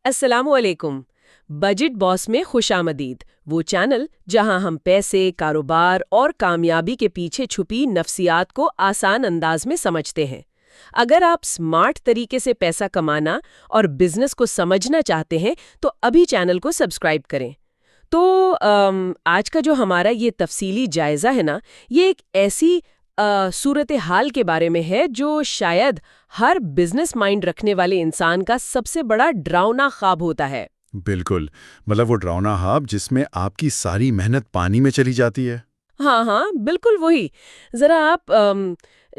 السلام علیکم۔ بجٹ باس میں خوش آمدید، وہ چینل جہاں ہم پیسے، کاروبار اور کامیابی کے پیچھے چھپی نفسیات کو آسان انداز میں سمجھتے ہیں۔ اگر آپ سمارٹ طریقے سے پیسہ کمانا اور بزنس کو سمجھنا چاہتے ہیں تو ابھی چینل کو سبسکرائب کریں۔ تو آج کا جو ہمارا یہ تفصیلی جائزہ ہے نا، یہ ایک ایسی صورتحال کے بارے میں ہے جو شاید ہر بزنس مائنڈ رکھنے والے انسان کا سب سے بڑا ڈراؤنا خواب ہوتا ہے۔ بالکل، مطلب وہ ڈراؤنا خواب جس میں آپ کی ساری محنت پانی میں چلی جاتی ہے۔ ہاں ہاں، بالکل وہی۔ ذرا آپ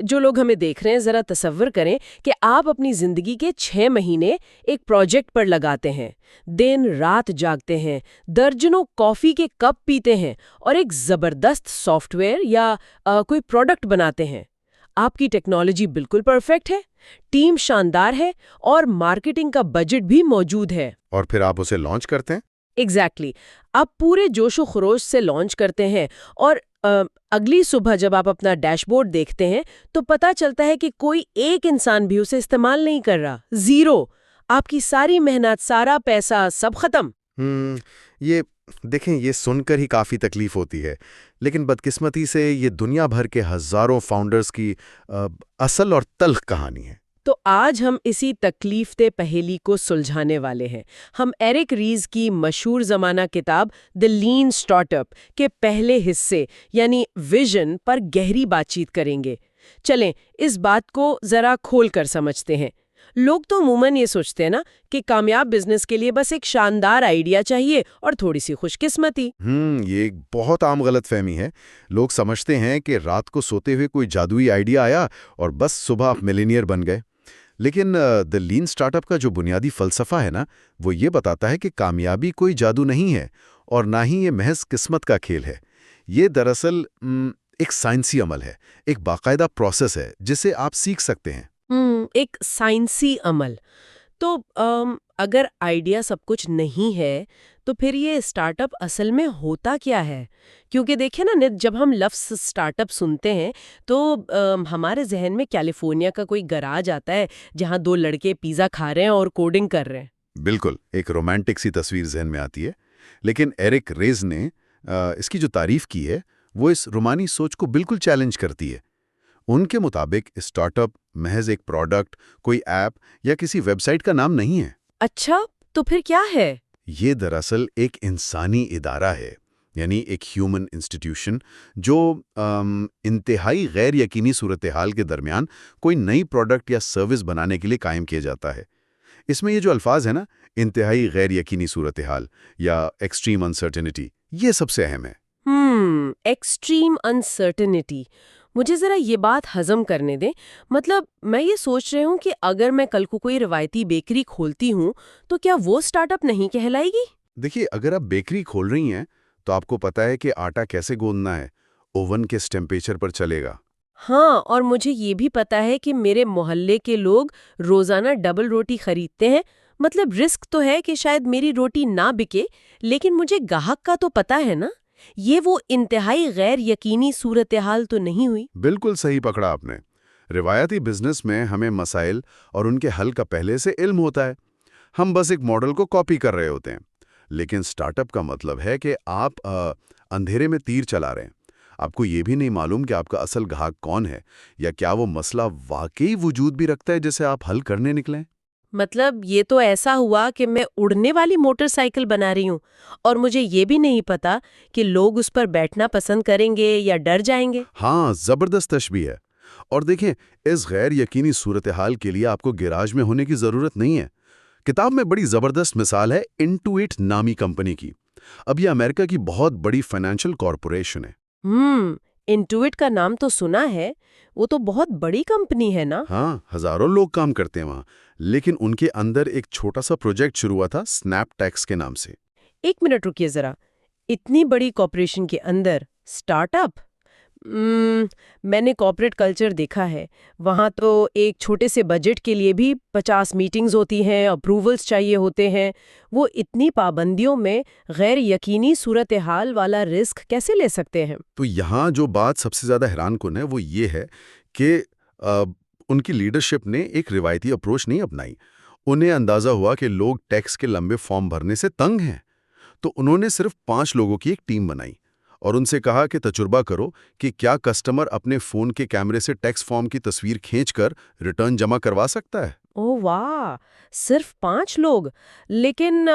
جو لوگ ہمیں دیکھ رہے ہیں، ذرا تصور کریں کہ آپ اپنی زندگی کے 6 مہینے ایک پروجیکٹ پر لگاتے ہیں، دن رات جاگتے ہیں، درجنوں کافی کے کپ پیتے ہیں اور ایک زبردست سافٹ ویئر یا کوئی پروڈکٹ بناتے ہیں۔ آپ کی ٹیکنالوجی بالکل پرفیکٹ ہے، ٹیم شاندار ہے اور مارکیٹنگ کا بجٹ بھی موجود ہے۔ اور پھر آپ اسے لانچ کرتے ہیں۔ ایگزیکٹلی، آپ پورے جوش و خروش سے لانچ کرتے ہیں اور اگلی صبح جب آپ اپنا ڈیش بورڈ دیکھتے ہیں تو پتا چلتا ہے کہ کوئی ایک انسان بھی اسے استعمال نہیں کر رہا، زیرو۔ آپ کی ساری محنت، سارا پیسہ، سب ختم۔ یہ دیکھیں، یہ سن کر ہی کافی تکلیف ہوتی ہے، لیکن بدقسمتی سے یہ دنیا بھر کے ہزاروں فاؤنڈرز کی اصل اور تلخ کہانی ہے۔ تو آج ہم اسی تکلیف دہ پہیلی کو سلجھانے والے ہیں۔ ہم ایرک ریز کی مشہور زمانہ کتاب دی لین اسٹارٹ اپ کے پہلے حصے یعنی ویژن پر گہری بات چیت کریں گے۔ چلیں اس بات کو ذرا کھول کر سمجھتے ہیں۔ لوگ تو عموماً یہ سوچتے ہیں نا کہ کامیاب بزنس کے لیے بس ایک شاندار آئیڈیا چاہیے اور تھوڑی سی خوش قسمتی۔ یہ ایک بہت عام غلط فہمی ہے۔ لوگ سمجھتے ہیں کہ رات کو سوتے ہوئے کوئی جادوئی آئیڈیا آیا اور بس صبح آپ ملینئر بن گئے۔ لیکن دی لین اسٹارٹ اپ کا جو بنیادی فلسفہ ہے نا، وہ یہ بتاتا ہے کہ کامیابی کوئی جادو نہیں ہے اور نہ ہی یہ محض قسمت کا کھیل ہے۔ یہ دراصل ایک سائنسی عمل ہے، ایک باقاعدہ پروسیس ہے جسے آپ سیکھ سکتے ہیں۔ ایک سائنسی عمل۔ تو اگر آئیڈیا سب کچھ نہیں ہے تو پھر یہ اسٹارٹ اپ اصل میں ہوتا کیا ہے؟ کیونکہ دیکھیں نا نت، جب ہم لفظ اسٹارٹ اپ سنتے ہیں تو ہمارے ذہن میں کیلیفورنیا کا کوئی گراج آتا ہے جہاں 2 لڑکے پیزا کھا رہے ہیں اور کوڈنگ کر رہے ہیں۔ بالکل، ایک رومانٹک سی تصویر ذہن میں آتی ہے، لیکن ایرک ریز نے اس کی جو تعریف کی ہے وہ اس رومانی سوچ کو بالکل چیلنج کرتی ہے۔ ان کے مطابق اسٹارٹ اپ محض ایک پروڈکٹ، کوئی ایپ یا کسی ویب سائٹ کا نام نہیں ہے۔ اچھا، تو پھر کیا ہے؟ یہ دراصل ایک انسانی ادارہ ہے، یعنی ایک ہیومن انسٹیٹیوشن جو انتہائی غیر یقینی صورتحال کے درمیان کوئی نئی پروڈکٹ یا سروس بنانے کے لیے قائم کیا جاتا ہے۔ اس میں یہ جو الفاظ ہیں نا، انتہائی غیر یقینی صورتحال یا ایکسٹریم انسرٹینٹی، یہ سب سے اہم ہے۔ ایکسٹریم انسرٹینٹی، مجھے ذرا یہ بات ہضم کرنے دیں۔ مطلب میں یہ سوچ رہی ہوں کہ اگر میں کل کو کوئی روایتی بیکری کھولتی ہوں تو کیا وہ سٹارٹ اپ نہیں کہلائے گی؟ دیکھیے، اگر آپ بیکری کھول رہی ہیں تو آپ کو پتا ہے کہ آٹا کیسے گوندنا ہے، اوون کس ٹیمپریچر پر چلے گا۔ ہاں، اور مجھے یہ بھی پتا ہے کہ میرے محلے کے لوگ روزانہ ڈبل روٹی خریدتے ہیں۔ مطلب رسک تو ہے کہ شاید میری روٹی نہ بکے، لیکن مجھے گاہک کا تو پتا ہے نا۔ یہ وہ انتہائی غیر یقینی صورتحال تو نہیں ہوئی؟ بالکل صحیح پکڑا آپ نے۔ روایتی بزنس میں ہمیں مسائل اور ان کے حل کا پہلے سے علم ہوتا ہے، ہم بس ایک ماڈل کو کاپی کر رہے ہوتے ہیں۔ لیکن سٹارٹ اپ کا مطلب ہے کہ آپ اندھیرے میں تیر چلا رہے ہیں۔ آپ کو یہ بھی نہیں معلوم کہ آپ کا اصل گاہک کون ہے یا کیا وہ مسئلہ واقعی وجود بھی رکھتا ہے جسے آپ حل کرنے نکلیں۔ مطلب یہ تو ایسا ہوا کہ میں اڑنے والی موٹر سائیکل بنا رہی ہوں اور مجھے یہ بھی نہیں پتا کہ لوگ اس پر بیٹھنا پسند کریں گے یا ڈر جائیں گے۔ ہاں، زبردست تشبیہ ہے۔ اور دیکھیں، اس غیر یقینی صورتحال کے لیے آپ کو گیراج میں ہونے کی ضرورت نہیں ہے۔ کتاب میں بڑی زبردست مثال ہے انٹوئٹ نامی کمپنی کی۔ اب یہ امریکہ کی بہت بڑی فائنینشل کارپوریشن ہے۔ انٹوئٹ کا نام تو سنا ہے، وہ تو بہت بڑی کمپنی ہے نا؟ ہاں، ہزاروں لوگ کام کرتے ہیں وہاں، لیکن ان کے اندر ایک چھوٹا سا پروجیکٹ شروع ہوا تھا سنیپ ٹیکس کے نام سے۔ ایک منٹ رکیے ذرا، اتنی بڑی کارپوریشن کے اندر سٹارٹ اپ؟ میں نے کارپوریٹ کلچر دیکھا ہے، وہاں تو ایک چھوٹے سے بجٹ کے لیے بھی 50 میٹنگز ہوتی ہیں، اپروولز چاہیے ہوتے ہیں۔ وہ اتنی پابندیوں میں غیر یقینی صورتحال والا رسک کیسے لے سکتے ہیں؟ تو یہاں جو بات سب سے زیادہ حیران کن ہے وہ یہ ہے کہ ان کی لیڈرشپ نے ایک روایتی اپروچ نہیں اپنائی۔ انہیں اندازہ ہوا کہ لوگ ٹیکس کے لمبے فارم بھرنے سے تنگ ہیں، تو انہوں نے صرف 5 لوگوں کی ایک ٹیم بنائی اور ان سے کہا کہ تجربہ کرو کہ کیا کسٹمر اپنے فون کے کیمرے سے ٹیکس فارم کی تصویر کھینچ کر ریٹرن جمع کروا سکتا ہے۔ اوہ واہ، صرف 5 لوگ! لیکن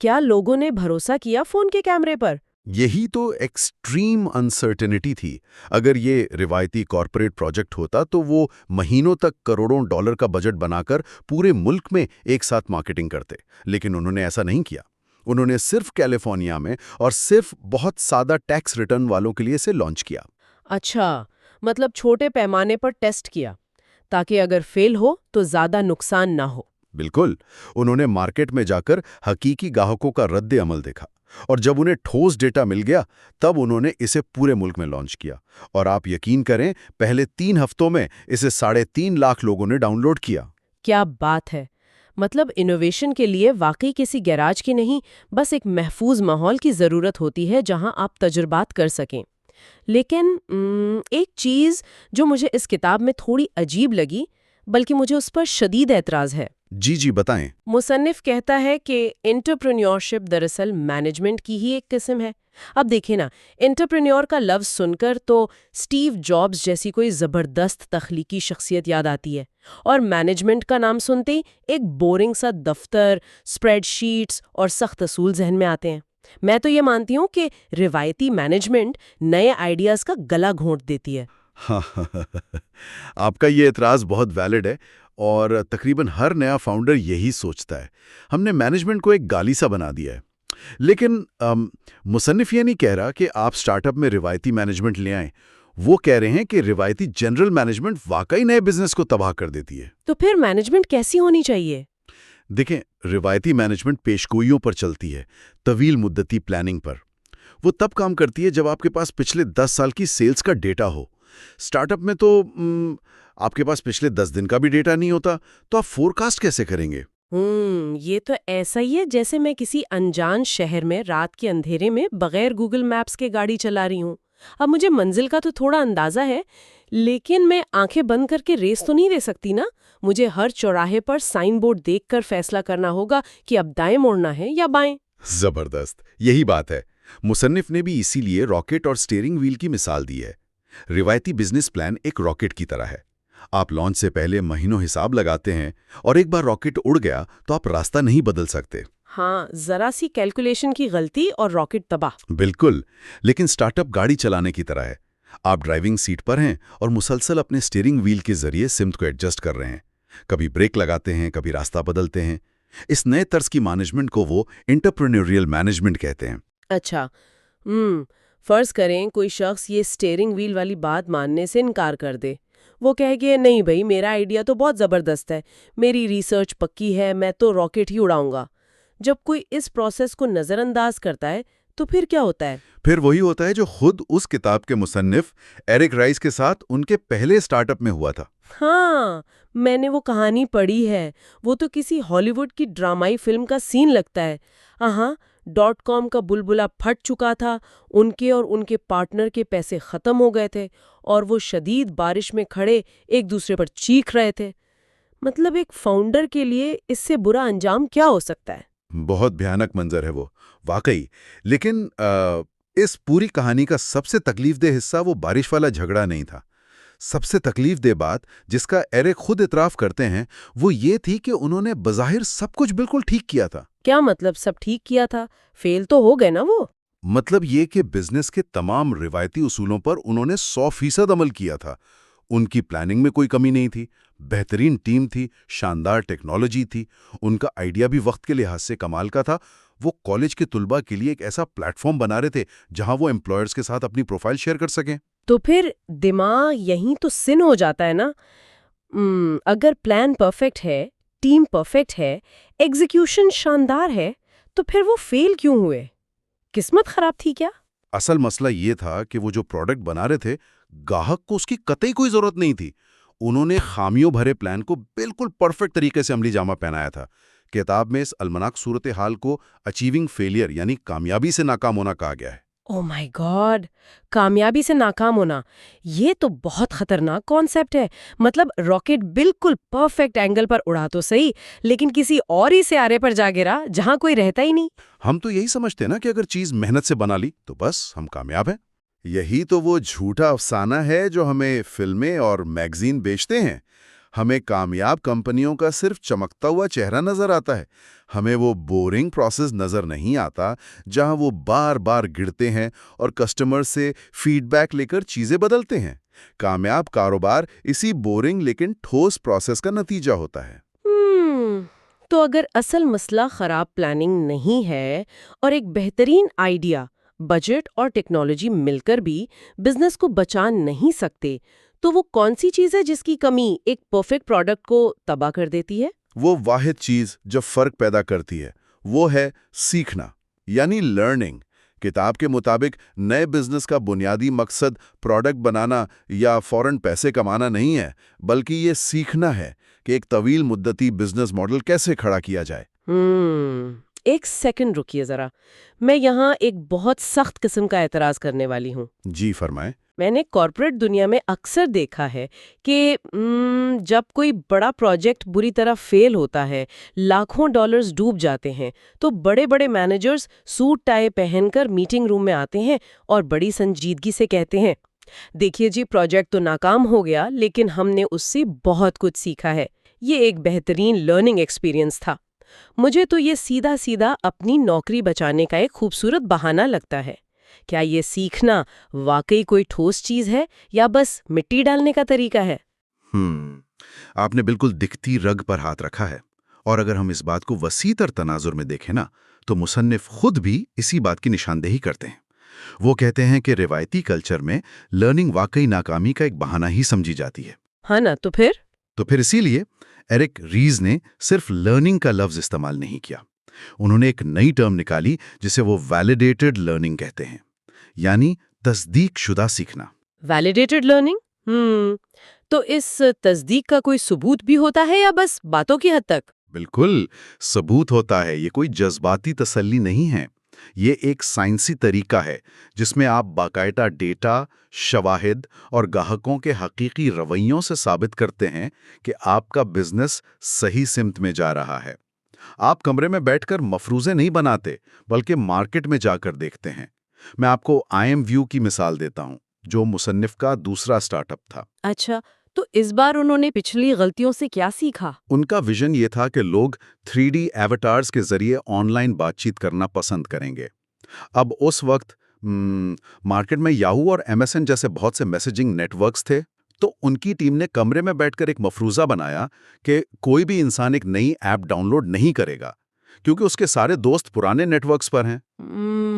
کیا لوگوں نے بھروسہ کیا فون کے کیمرے پر؟ یہی تو ایکسٹریم انسرٹنٹی تھی۔ اگر یہ روایتی کارپوریٹ پروجیکٹ ہوتا تو وہ مہینوں تک کروڑوں ڈالر کا بجٹ بنا کر پورے ملک میں ایک ساتھ مارکیٹنگ کرتے، لیکن انہوں نے ایسا نہیں کیا۔ انہوں نے صرف کیلیفورنیا میں اور صرف بہت سادہ ٹیکس ریٹرن والوں کے لیے اسے لانچ کیا۔ اچھا، مطلب چھوٹے پیمانے پر ٹیسٹ کیا تاکہ اگر فیل ہو تو زیادہ نقصان نہ ہو۔ بالکل، انہوں نے مارکیٹ میں جا کر حقیقی گاہکوں کا رد عمل دیکھا، اور جب انہیں ٹھوس ڈیٹا مل گیا تب انہوں نے اسے پورے ملک میں لانچ کیا، اور آپ یقین کریں پہلے 3 ہفتوں میں اسے 3.5 لاکھ لوگوں نے ڈاؤن لوڈ کیا۔ کیا بات ہے! مطلب انوویشن کے لیے واقعی کسی گیراج کی نہیں، بس ایک محفوظ ماحول کی ضرورت ہوتی ہے جہاں آپ تجربات کر سکیں۔ لیکن ایک چیز جو مجھے اس کتاب میں تھوڑی عجیب لگی، بلکہ مجھے اس پر شدید اعتراض ہے۔ جی بتائیں۔ مصنف کہتا ہے کہ انٹرپرینیورشپ دراصل مینجمنٹ کی ہی ایک قسم ہے۔ اب دیکھیں نا، انٹرپرینیور کا لفظ سن کر تو اسٹیو جابز جیسی کوئی زبردست تخلیقی شخصیت یاد آتی ہے، اور مینجمنٹ کا نام سنتے ہی ایک بورنگ سا دفتر، اسپریڈ شیٹس اور سخت اصول ذہن میں آتے ہیں۔ میں تو یہ مانتی ہوں کہ روایتی مینجمنٹ نئے آئیڈیاز کا گلا گھونٹ دیتی ہے۔ آپ کا یہ اعتراض بہت ویلڈ ہے، اور تقریباً ہر نیا فاؤنڈر یہی سوچتا ہے۔ ہم نے مینجمنٹ کو ایک گالی سا بنا دیا ہے۔ لیکن مصنف یہ نہیں کہہ رہا کہ آپ سٹارٹ اپ میں روایتی مینجمنٹ لے آئیں، وہ کہہ رہے ہیں کہ روایتی جنرل مینجمنٹ واقعی نئے بزنس کو تباہ کر دیتی ہے۔ تو پھر مینجمنٹ کیسی ہونی چاہیے؟ دیکھیں، روایتی مینجمنٹ پیشگوئیوں پر چلتی ہے، طویل مدتی پلاننگ پر۔ وہ تب کام کرتی ہے جب آپ کے پاس پچھلے 10 سال کی سیلز کا ڈیٹا ہو۔ سٹارٹ اپ میں تو آپ کے پاس پچھلے 10 دن کا بھی ڈیٹا نہیں ہوتا، تو آپ فورکاسٹ کیسے کریں گے؟ یہ تو ایسا ہی ہے جیسے میں کسی انجان شہر میں رات کے اندھیرے میں بغیر گوگل میپس کے گاڑی چلا رہی ہوں۔ اب مجھے منزل کا تو تھوڑا اندازہ ہے، لیکن میں آنکھیں بند کر کے ریس تو نہیں دے سکتی نا۔ مجھے ہر چوراہے پر سائن بورڈ دیکھ کر فیصلہ کرنا ہوگا کہ اب دائیں موڑنا ہے یا بائیں۔ زبردست، یہی بات ہے۔ مصنف نے بھی اسی لیے راکٹ اور سٹیئرنگ ویل کی مثال دی ہے۔ روایتی بزنس پلان ایک راکٹ کی طرح ہے۔ آپ لانچ سے پہلے مہینوں حساب لگاتے ہیں، اور ایک بار راکٹ اڑ گیا تو آپ راستہ نہیں بدل سکتے۔ ہاں، ذرا سی کیلکولیشن کی غلطی اور راکٹ تباہ۔ بالکل، لیکن سٹارٹ اپ گاڑی چلانے کی طرح ہے۔ آپ ڈرائیونگ سیٹ پر ہیں اور مسلسل اپنے سٹیئرنگ ویل کے ذریعے سمت کو ایڈجسٹ کر رہے ہیں۔ کبھی بریک لگاتے ہیں، کبھی راستہ بدلتے ہیں۔ اس نئے طرز کی مینجمنٹ کو وہ انٹرپرینیوریل مینجمنٹ کہتے ہیں۔ اچھا، فرض کریں کوئی شخص یہ سٹیئرنگ ویل والی بات ماننے سے انکار کر دے۔ وہ کہے کہ نہیں بھائی، میرا آئیڈیا تو بہت زبردست ہے، میری ریسرچ پکی ہے، میں تو راکٹ ہی اڑاؤں گا۔ جب کوئی اس پروسیس کو نظر انداز کرتا ہے تو پھر کیا ہوتا ہے؟ پھر وہی ہوتا ہے جو خود اس کتاب کے مصنف ایرک رائس کے ساتھ ان کے پہلے سٹارٹ اپ میں ہوا تھا۔ ہاں، میں نے وہ کہانی پڑھی ہے۔ وہ تو کسی ہالی ووڈ کی ڈرامائی فلم کا سین لگتا ہے۔ .com کا بلبلہ پھٹ چکا تھا، ان کے اور ان کے پارٹنر کے پیسے ختم ہو گئے تھے، اور وہ شدید بارش میں کھڑے ایک دوسرے پر چیخ رہے تھے۔ مطلب ایک فاؤنڈر کے لیے اس سے برا انجام کیا ہو سکتا ہے؟ بہت بھیانک منظر ہے وہ، واقعی۔ لیکن اس پوری کہانی کا سب سے تکلیف دہ حصہ وہ بارش والا جھگڑا نہیں تھا۔ سب سے تکلیف دہ بات، جس کا ایرک خود اعتراف کرتے ہیں، وہ یہ تھی کہ انہوں نے بظاہر سب کچھ بالکل ٹھیک کیا تھا۔ کیا مطلب سب ٹھیک کیا تھا؟ فیل تو ہو گئے نا وہ۔ مطلب یہ کہ بزنس کے تمام روایتی اصولوں پر انہوں نے 100% عمل کیا تھا۔ ان کی پلاننگ میں کوئی کمی نہیں تھی، بہترین ٹیم تھی، شاندار ٹیکنالوجی تھی، ان کا آئیڈیا بھی وقت کے لحاظ سے کمال کا تھا۔ وہ کالج کے طلباء کے لیے ایک ایسا پلیٹ فارم بنا رہے تھے جہاں وہ امپلائرز کے ساتھ اپنی پروفائل شیئر کر سکیں۔ تو پھر دماغ یہیں تو سن ہو جاتا ہے نا۔ اگر پلان پرفیکٹ ہے، ٹیم پرفیکٹ ہے، ایگزیکیوشن شاندار ہے، تو پھر وہ فیل کیوں ہوئے؟ قسمت خراب تھی کیا؟ اصل مسئلہ یہ تھا کہ وہ جو پروڈکٹ بنا رہے تھے، گاہک کو اس کی قطعی کوئی ضرورت نہیں تھی۔ انہوں نے خامیوں بھرے پلان کو بالکل پرفیکٹ طریقے سے عملی جامہ پہنایا تھا۔ کتاب میں اس المناک صورتحال کو اچیونگ فیلئر، یعنی کامیابی سے ناکام ہونا کہا گیا ہے۔ او مائی گاڈ، کامیابی سے ناکام ہونا، یہ تو بہت خطرناک کانسیپٹ ہے۔ مطلب راکٹ بالکل پرفیکٹ اینگل پر اڑا تو صحیح، لیکن کسی اور ہی سیارے پر جا گرا جہاں کوئی رہتا ہی نہیں۔ ہم تو یہی سمجھتے ہیں نا کہ اگر چیز محنت سے بنا لی تو بس ہم کامیاب ہیں۔ یہی تو وہ جھوٹا افسانہ ہے جو ہمیں فلمیں اور میگزین بیچتے ہیں۔ ہمیں کامیاب کمپنیوں کا صرف چمکتا ہوا چہرہ نظر آتا ہے، ہمیں وہ بورنگ پروسیس نظر نہیں آتا جہاں وہ بار بار گرتے ہیں اور کسٹمر سے فیڈ بیک لے کر چیزیں بدلتے ہیں۔ کامیاب کاروبار اسی بورنگ لیکن ٹھوس پروسیس کا نتیجہ ہوتا ہے۔ تو اگر اصل مسئلہ خراب پلاننگ نہیں ہے اور ایک بہترین آئیڈیا، بجٹ اور ٹیکنالوجی مل کر بھی بزنس کو بچا نہیں سکتے، تو وہ کون سی چیز ہے جس کی کمی ایک پرفیکٹ پروڈکٹ کو تباہ کر دیتی ہے؟ وہ واحد چیز جو فرق پیدا کرتی ہے وہ ہے سیکھنا، یعنی لرننگ۔ کتاب کے مطابق نئے بزنس کا بنیادی مقصد پروڈکٹ بنانا یا فوراً پیسے کمانا نہیں ہے، بلکہ یہ سیکھنا ہے کہ ایک طویل مدتی بزنس ماڈل کیسے کھڑا کیا جائے۔ ایک سیکنڈ رکیے ذرا، میں یہاں ایک بہت سخت قسم کا اعتراض کرنے والی ہوں۔ جی فرمائیں۔ میں نے کارپوریٹ دنیا میں اکثر دیکھا ہے کہ جب کوئی بڑا پروجیکٹ بری طرح فیل ہوتا ہے، لاکھوں ڈالرز ڈوب جاتے ہیں، تو بڑے بڑے مینیجرز سوٹ ٹائی پہن کر میٹنگ روم میں آتے ہیں اور بڑی سنجیدگی سے کہتے ہیں، دیکھیے جی، پروجیکٹ تو ناکام ہو گیا لیکن ہم نے اس سے بہت کچھ سیکھا ہے، یہ ایک بہترین لرننگ ایکسپیرینس تھا۔ مجھے تو یہ سیدھا سیدھا اپنی نوکری بچانے کا ایک خوبصورت بہانہ لگتا ہے۔ کیا یہ سیکھنا واقعی کوئی ٹھوس چیز ہے یا بس مٹی ڈالنے کا طریقہ ہے؟ آپ نے بالکل دکھتی رگ پر ہاتھ رکھا ہے، اور اگر ہم اس بات کو وسیع تر تناظر میں دیکھیں نا، تو مصنف خود بھی اسی بات کی نشاندہی کرتے ہیں۔ وہ کہتے ہیں کہ روایتی کلچر میں لرننگ واقعی ناکامی کا ایک بہانہ ہی سمجھی جاتی ہے۔ ہاں نا، تو پھر اسی لیے ایرک ریز نے صرف لرننگ کا لفظ استعمال نہیں کیا، انہوں نے ایک نئی ٹرم نکالی جسے وہ ویلیڈیٹڈ لرننگ کہتے ہیں، یعنی تصدیق شدہ سیکھنا۔ ویلیڈیٹڈ لرننگ، تو اس تصدیق کا کوئی ثبوت بھی ہوتا ہے یا بس باتوں کی حد تک؟ بالکل ثبوت ہوتا ہے، یہ کوئی جذباتی تسلی نہیں ہے، یہ ایک سائنسی طریقہ ہے جس میں آپ باقاعدہ ڈیٹا، شواہد اور گاہکوں کے حقیقی رویوں سے ثابت کرتے ہیں کہ آپ کا بزنس صحیح سمت میں جا رہا ہے۔ آپ کمرے میں بیٹھ کر مفروضے نہیں بناتے، بلکہ مارکیٹ میں جا کر دیکھتے ہیں۔ میں آپ کو آئی ویو کی مثال دیتا ہوں، جو مصنف کا دوسرا سٹارٹ اپ تھا۔ اچھا، تو اس بار انہوں نے پچھلی غلطیوں سے کیا سیکھا؟ ان کا ویژن یہ تھا کہ لوگ 3D ایواتارز کے ذریعے آن لائن بات چیت کرنا پسند کریں گے۔ اب اس وقت مارکیٹ میں یاہو اور MSN جیسے بہت سے میسیجنگ نیٹ ورکس تھے، تو ان کی ٹیم نے کمرے میں بیٹھ کر ایک مفروضہ بنایا کہ کوئی بھی انسان ایک نئی ایپ ڈاؤن لوڈ نہیں کرے گا، کیونکہ اس کے سارے دوست پرانے نیٹ ورکس پر ہیں۔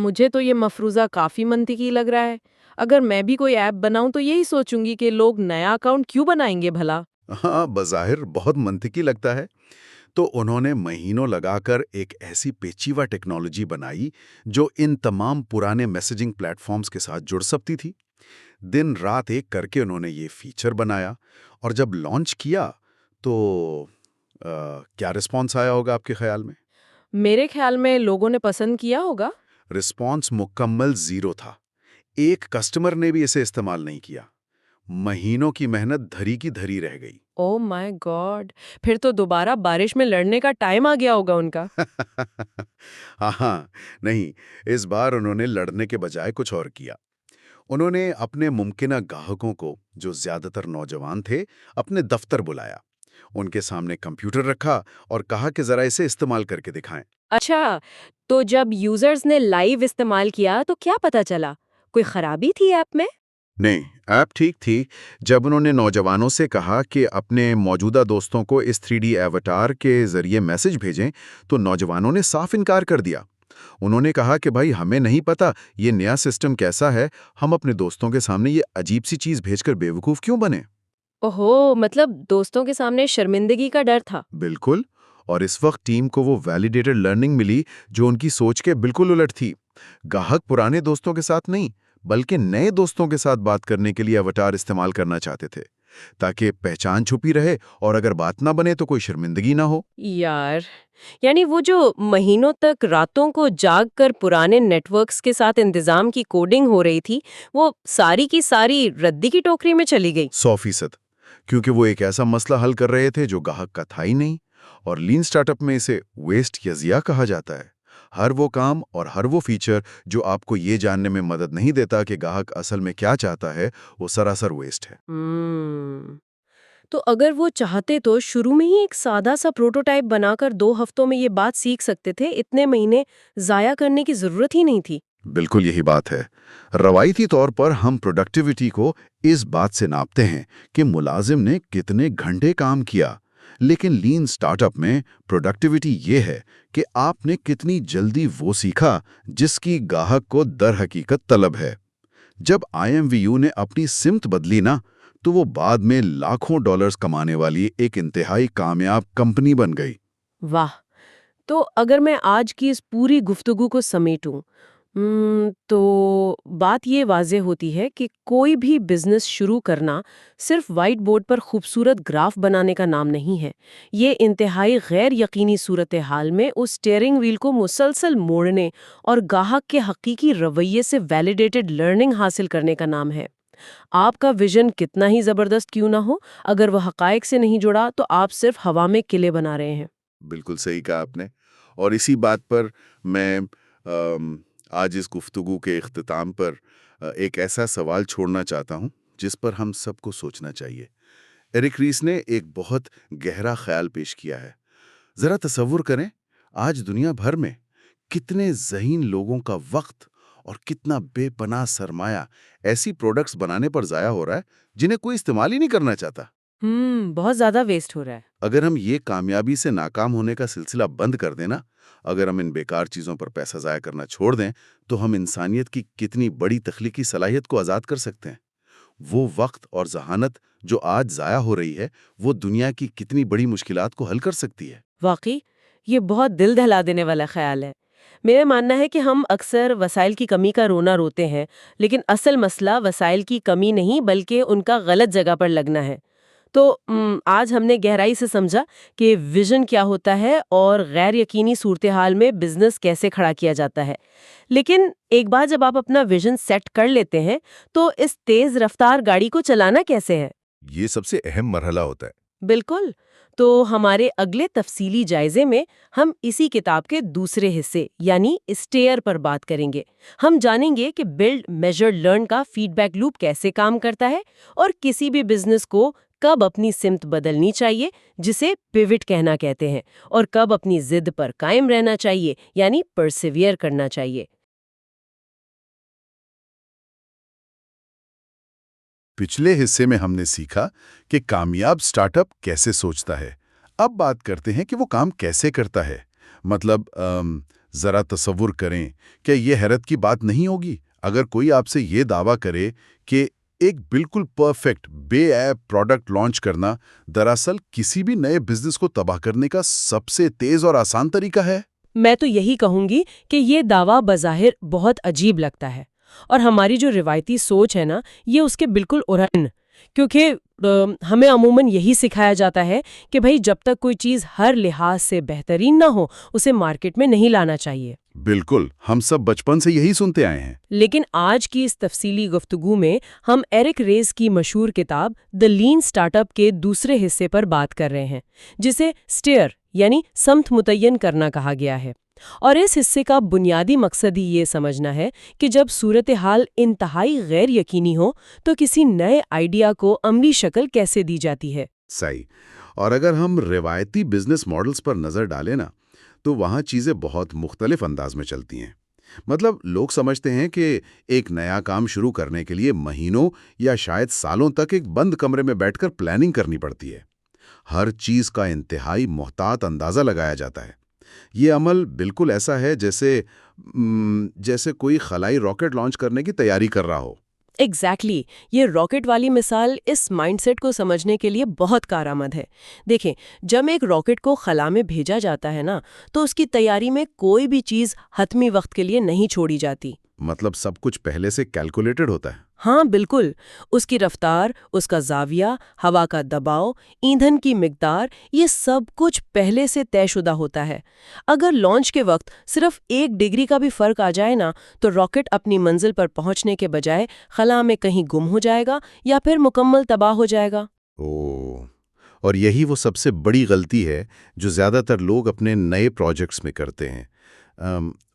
مجھے تو یہ مفروضہ کافی منطقی لگ رہا ہے۔ اگر میں بھی کوئی ایپ بناؤں تو یہی سوچوں گی کہ لوگ نیا اکاؤنٹ کیوں بنائیں گے بھلا؟ ہاں، بظاہر بہت منطقی لگتا ہے۔ تو انہوں نے مہینوں لگا کر ایک ایسی پیچیدہ ٹیکنالوجی بنائی جو ان تمام پرانے میسیجنگ پلیٹ فارمز کے ساتھ جڑ سکتی تھی۔ دن رات ایک کر کے انہوں نے یہ فیچر بنایا، اور جب لانچ کیا تو کیا رسپانس آیا ہوگا آپ کے خیال میں؟ میرے خیال میں لوگوں نے پسند کیا ہوگا۔ رسپانس مکمل زیرو تھا، ایک کسٹمر نے بھی اسے استعمال نہیں کیا۔ مہینوں کی محنت دھری کی دھری رہ گئی۔ او مائی گاڈ، پھر تو دوبارہ بارش میں لڑنے کا ٹائم آ گیا ہوگا ان کا۔ ہاں نہیں، اس بار انہوں نے لڑنے کے بجائے کچھ اور کیا۔ انہوں نے اپنے ممکنہ گاہکوں کو، جو زیادہ تر نوجوان تھے، اپنے دفتر بلایا، ان کے سامنے کمپیوٹر رکھا اور کہا کہ ذرا اسے استعمال کر کے دکھائیں۔ اچھا، تو جب یوزرز نے لائیو استعمال کیا تو کیا پتا چلا؟ کوئی خرابی تھی ایپ میں؟ نہیں، ایپ ٹھیک تھی۔ جب انہوں نے نوجوانوں سے کہا کہ اپنے موجودہ دوستوں کو اس 3D ایواتار کے ذریعے میسج بھیجیں، تو نوجوانوں نے صاف انکار کر دیا۔ انہوں نے کہا کہ بھائی، ہمیں نہیں پتا یہ نیا سسٹم کیسا ہے، ہم اپنے دوستوں کے سامنے یہ عجیب سی چیز بھیج کر بیوقوف کیوں بنیں؟ اوہو، مطلب دوستوں کے سامنے شرمندگی کا ڈر تھا۔ بالکل، اور اس وقت ٹیم کو وہ ویلیڈیٹڈ لرننگ ملی جو ان کی سوچ کے بالکل الٹ تھی۔ گاہک پرانے دوستوں کے ساتھ نہیں، بلکہ نئے دوستوں کے ساتھ بات کرنے کے لیے اواتار استعمال کرنا چاہتے تھے۔ تاکہ پہچان چھپی رہے اور اگر بات نہ بنے تو کوئی شرمندگی نہ ہو۔ یار، یعنی وہ جو مہینوں تک راتوں کو جاگ کر پرانے نیٹ ورکس کے ساتھ انتظام کی کوڈنگ ہو رہی تھی، وہ ساری کی ساری ردی کی ٹوکری میں چلی گئی۔ 100%، کیونکہ وہ ایک ایسا مسئلہ حل کر رہے تھے جو گاہک کا تھا ہی نہیں، اور لین سٹارٹ اپ میں اسے ویسٹ یا ضیاع کہا جاتا ہے۔ ہر وہ کام اور ہر وہ فیچر جو آپ کو یہ جاننے میں مدد نہیں دیتا کہ گاہک اصل میں کیا چاہتا ہے، وہ سراسر ویسٹ ہے۔ تو اگر وہ چاہتے تو شروع میں ہی ایک سادہ سا پروٹوٹائپ بنا کر 2 ہفتوں میں یہ بات سیکھ سکتے تھے، اتنے مہینے ضائع کرنے کی ضرورت ہی نہیں تھی۔ بالکل یہی بات ہے۔ روایتی طور پر ہم پروڈکٹیوٹی کو اس بات سے ناپتے ہیں کہ ملازم نے کتنے گھنٹے کام کیا، لیکن لین سٹارٹ اپ میں پروڈکٹیوٹی یہ ہے کہ آپ نے کتنی جلدی وہ سیکھا جس کی گاہک کو در حقیقت طلب ہے۔ جب IMVU نے اپنی سمت بدلی نا، تو وہ بعد میں لاکھوں ڈالرز کمانے والی ایک انتہائی کامیاب کمپنی بن گئی۔ واہ! تو اگر میں آج کی اس پوری گفتگو کو سمیٹوں تو بات یہ واضح ہوتی ہے کہ کوئی بھی بزنس شروع کرنا صرف وائٹ بورڈ پر خوبصورت گراف بنانے کا نام نہیں ہے۔ یہ انتہائی غیر یقینی صورتحال میں اس اسٹیئرنگ ویل کو مسلسل موڑنے اور گاہک کے حقیقی رویے سے ویلیڈیٹڈ لرننگ حاصل کرنے کا نام ہے۔ آپ کا ویژن کتنا ہی زبردست کیوں نہ ہو، اگر وہ حقائق سے نہیں جڑا تو آپ صرف ہوا میں قلعے بنا رہے ہیں۔ بالکل صحیح کہا آپ نے، اور اسی بات پر میں آج اس گفتگو کے اختتام پر ایک ایسا سوال چھوڑنا چاہتا ہوں جس پر ہم سب کو سوچنا چاہیے۔ ایرک ریس نے ایک بہت گہرا خیال پیش کیا ہے۔ ذرا تصور کریں، آج دنیا بھر میں کتنے ذہین لوگوں کا وقت اور کتنا بے پناہ سرمایہ ایسی پروڈکٹس بنانے پر ضائع ہو رہا ہے جنہیں کوئی استعمال ہی نہیں کرنا چاہتا۔ بہت زیادہ ویسٹ ہو رہا ہے۔ اگر ہم یہ کامیابی سے ناکام ہونے کا سلسلہ بند کر دیں نا، اگر ہم ان بیکار چیزوں پر پیسہ ضائع کرنا چھوڑ دیں، تو ہم انسانیت کی کتنی بڑی تخلیقی صلاحیت کو آزاد کر سکتے ہیں۔ وہ وقت اور ذہانت جو آج ضائع ہو رہی ہے، وہ دنیا کی کتنی بڑی مشکلات کو حل کر سکتی ہے۔ واقعی یہ بہت دل دہلا دینے والا خیال ہے۔ میرا ماننا ہے کہ ہم اکثر وسائل کی کمی کا رونا روتے ہیں، لیکن اصل مسئلہ وسائل کی کمی نہیں بلکہ ان کا غلط جگہ پر لگنا ہے۔ تو آج ہم نے گہرائی سے سمجھا کہ ویژن کیا ہوتا ہے اور غیر یقینی صورتحال میں بزنس کیسے کھڑا کیا جاتا ہے۔ لیکن ایک بار جب آپ اپنا ویژن سیٹ کر لیتے ہیں تو اس تیز رفتار گاڑی کو چلانا کیسے ہے؟ یہ سب سے اہم مرحلہ ہوتا ہے۔ بالکل۔ تو ہمارے اگلے تفصیلی جائزے میں ہم اسی کتاب کے دوسرے حصے یعنی اسٹیئر پر بات کریں گے۔ ہم جانیں گے کہ بلڈ میجر لرن کا فیڈ بیک لوپ کیسے کام کرتا ہے اور کسی بھی بزنس کو کب اپنی سمت بدلنی چاہیے جسے پیوٹ کہنا کہتے ہیں، اور کب اپنی ضد پر قائم رہنا چاہیے یعنی پرسیویئر کرنا چاہیے۔ پچھلے حصے میں ہم نے سیکھا کہ کامیاب سٹارٹ اپ کیسے سوچتا ہے۔ اب بات کرتے ہیں کہ وہ کام کیسے کرتا ہے۔ مطلب ذرا تصور کریں کہ یہ حیرت کی بات نہیں ہوگی اگر کوئی آپ سے یہ دعویٰ کرے کہ ایک بالکل پرفیکٹ بے ایپ پروڈکٹ لانچ کرنا دراصل کسی بھی نئے بزنس کو تباہ کرنے کا سب سے تیز اور آسان طریقہ ہے۔ میں تو یہی کہوں گی کہ یہ دعویٰ بظاہر بہت عجیب لگتا ہے، اور ہماری جو روایتی سوچ ہے نا، یہ اس کے بالکل الٹ، کیونکہ ہمیں عموماً یہی سکھایا جاتا ہے کہ بھئی جب تک کوئی چیز ہر لحاظ سے بہترین نہ ہو اسے مارکیٹ میں نہیں لانا چاہیے۔ بالکل، ہم سب بچپن سے یہی سنتے آئے ہیں۔ لیکن آج کی اس تفصیلی گفتگو میں ہم ایرک ریس کی مشہور کتاب دی لین سٹارٹ اپ کے دوسرے حصے پر بات کر رہے ہیں، جسے اسٹیئر یعنی سمت متعین کرنا کہا گیا ہے۔ اور اس حصے کا بنیادی مقصد ہی یہ سمجھنا ہے کہ جب صورتحال انتہائی غیر یقینی ہو تو کسی نئے آئیڈیا کو عملی شکل کیسے دی جاتی ہے۔ صحیح۔ اور اگر ہم روایتی بزنس ماڈلز پر نظر ڈالیں نا، تو وہاں چیزیں بہت مختلف انداز میں چلتی ہیں۔ مطلب لوگ سمجھتے ہیں کہ ایک نیا کام شروع کرنے کے لیے مہینوں یا شاید سالوں تک ایک بند کمرے میں بیٹھ کر پلاننگ کرنی پڑتی ہے۔ ہر چیز کا انتہائی محتاط اندازہ لگایا جاتا ہے۔ یہ عمل بالکل ایسا ہے جیسے کوئی خلائی راکٹ لانچ کرنے کی تیاری کر رہا ہو۔ ایگزیکٹلی، یہ راکٹ والی مثال اس مائنڈ سیٹ کو سمجھنے کے لیے بہت کارآمد ہے۔ دیکھیں، جب ایک راکٹ کو خلا میں بھیجا جاتا ہے نا، تو اس کی تیاری میں کوئی بھی چیز حتمی وقت کے لیے نہیں چھوڑی جاتی۔ مطلب سب کچھ پہلے سے کیلکولیٹڈ ہوتا ہے۔ ہاں بالکل، اس کی رفتار، اس کا زاویہ، ہوا کا دباؤ، ایندھن کی مقدار، یہ سب کچھ پہلے سے طے شدہ ہوتا ہے۔ اگر لانچ کے وقت صرف 1 ڈگری کا بھی فرق آ جائے نا، تو راکٹ اپنی منزل پر پہنچنے کے بجائے خلا میں کہیں گم ہو جائے گا یا پھر مکمل تباہ ہو جائے گا۔ اور یہی وہ سب سے بڑی غلطی ہے جو زیادہ تر لوگ اپنے نئے پروجیکٹس میں کرتے ہیں۔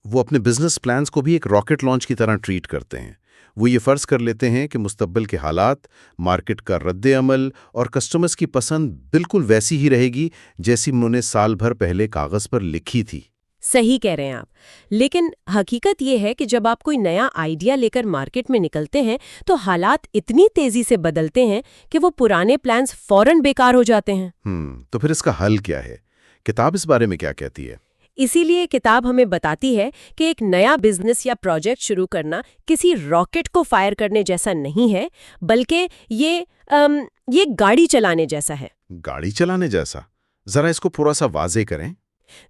وہ اپنے بزنس پلانز کو بھی ایک راکٹ لانچ کی طرح ٹریٹ کرتے ہیں۔ وہ یہ فرض کر لیتے ہیں کہ مستقبل کے حالات، مارکیٹ کا رد عمل اور کسٹمرز کی پسند بالکل ویسی ہی رہے گی جیسی انہوں نے سال بھر پہلے کاغذ پر لکھی تھی۔ صحیح کہہ رہے ہیں آپ، لیکن حقیقت یہ ہے کہ جب آپ کوئی نیا آئیڈیا لے کر مارکیٹ میں نکلتے ہیں تو حالات اتنی تیزی سے بدلتے ہیں کہ وہ پرانے پلانز فوراً بیکار ہو جاتے ہیں۔ تو پھر اس کا حل کیا ہے؟ کتاب اس بارے میں کیا کہتی ہے؟ اسی لیے کتاب ہمیں بتاتی ہے کہ ایک نیا بزنس یا پروجیکٹ شروع کرنا کسی راکٹ کو فائر کرنے جیسا نہیں ہے، بلکہ یہ گاڑی چلانے جیسا ہے۔ گاڑی چلانے جیسا؟ ذرا اس کو تھوڑا سا واضح کریں۔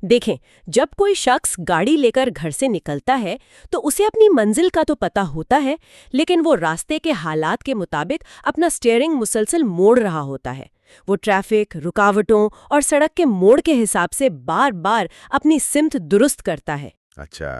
دیکھیں، جب کوئی شخص گاڑی لے کر گھر سے نکلتا ہے تو اسے اپنی منزل کا تو پتہ ہوتا ہے، لیکن وہ راستے کے حالات کے مطابق اپنا سٹیئرنگ مسلسل موڑ رہا ہوتا ہے۔ وہ ٹریفک، رکاوٹوں اور سڑک کے موڑ کے حساب سے بار بار اپنی سمت درست کرتا ہے۔ اچھا،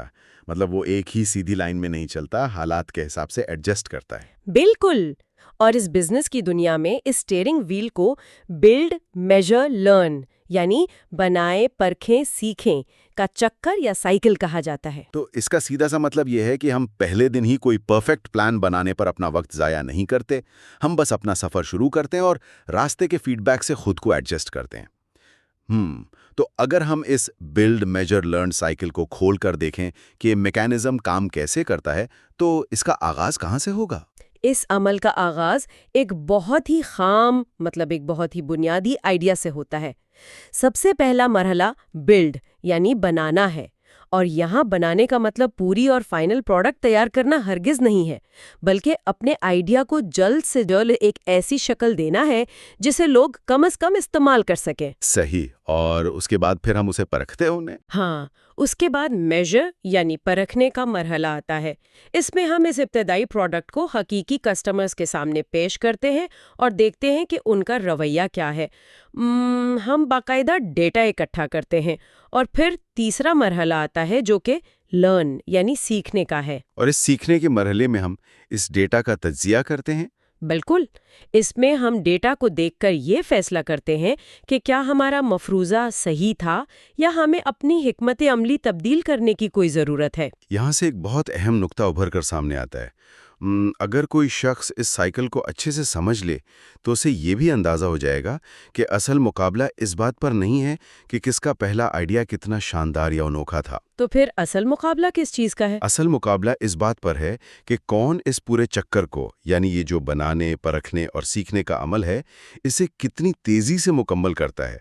مطلب وہ ایک ہی سیدھی لائن میں نہیں چلتا، حالات کے حساب سے ایڈجسٹ کرتا ہے۔ بالکل، اور اس بزنس کی دنیا میں اس سٹیئرنگ ویل کو بلڈ، میجر، لرن، یعنی بنائیں، پرکھیں، سیکھیں کا چکر یا سائیکل کہا جاتا ہے۔ تو اس کا سیدھا سا مطلب یہ ہے کہ ہم پہلے دن ہی کوئی پرفیکٹ پلان بنانے پر اپنا وقت ضائع نہیں کرتے، ہم بس اپنا سفر شروع کرتے ہیں اور راستے کے فیڈ بیک سے خود کو ایڈجسٹ کرتے ہیں۔ تو اگر ہم اس بلڈ، میجر، لرن سائیکل کو کھول کر دیکھیں کہ میکینزم کام کیسے کرتا ہے، تو اس کا آغاز کہاں سے ہوگا؟ اس عمل کا آغاز ایک بہت ہی خام، ایک بہت ہی بنیادی آئیڈیا سے ہوتا ہے۔ سب سے پہلا مرحلہ بلڈ یعنی بنانا ہے، اور یہاں بنانے کا مطلب پوری اور فائنل پروڈکٹ تیار کرنا ہرگز نہیں ہے، بلکہ اپنے آئیڈیا کو جلد سے جلد ایک ایسی شکل دینا ہے جسے لوگ کم از کم استعمال کر سکیں۔ صحیح، اور اس کے بعد پھر ہم اسے پرکھتے ہیں انہیں۔ ہاں، اس کے بعد میجر یعنی پرکھنے کا مرحلہ آتا ہے۔ اس میں ہم اس ابتدائی پروڈکٹ کو حقیقی کسٹمرز کے سامنے پیش کرتے ہیں اور دیکھتے ہیں کہ ان کا رویہ کیا ہے۔ ہم باقاعدہ ڈیٹا اکٹھا کرتے ہیں، اور پھر تیسرا مرحلہ آتا ہے جو کہ لرن یعنی سیکھنے کا ہے۔ اور اس سیکھنے کے مرحلے میں ہم اس ڈیٹا کا تجزیہ کرتے ہیں۔ بالکل، اس میں ہم ڈیٹا کو دیکھ کر یہ فیصلہ کرتے ہیں کہ کیا ہمارا مفروضہ صحیح تھا یا ہمیں اپنی حکمت عملی تبدیل کرنے کی کوئی ضرورت ہے۔ یہاں سے ایک بہت اہم نقطہ ابھر کر سامنے آتا ہے۔ اگر کوئی شخص اس سائیکل کو اچھے سے سمجھ لے تو اسے یہ بھی اندازہ ہو جائے گا کہ اصل مقابلہ اس بات پر نہیں ہے کہ کس کا پہلا آئیڈیا کتنا شاندار یا انوکھا تھا۔ تو پھر اصل مقابلہ کس چیز کا ہے؟ اصل مقابلہ اس بات پر ہے کہ کون اس پورے چکر کو، یعنی یہ جو بنانے، پرکھنے اور سیکھنے کا عمل ہے، اسے کتنی تیزی سے مکمل کرتا ہے۔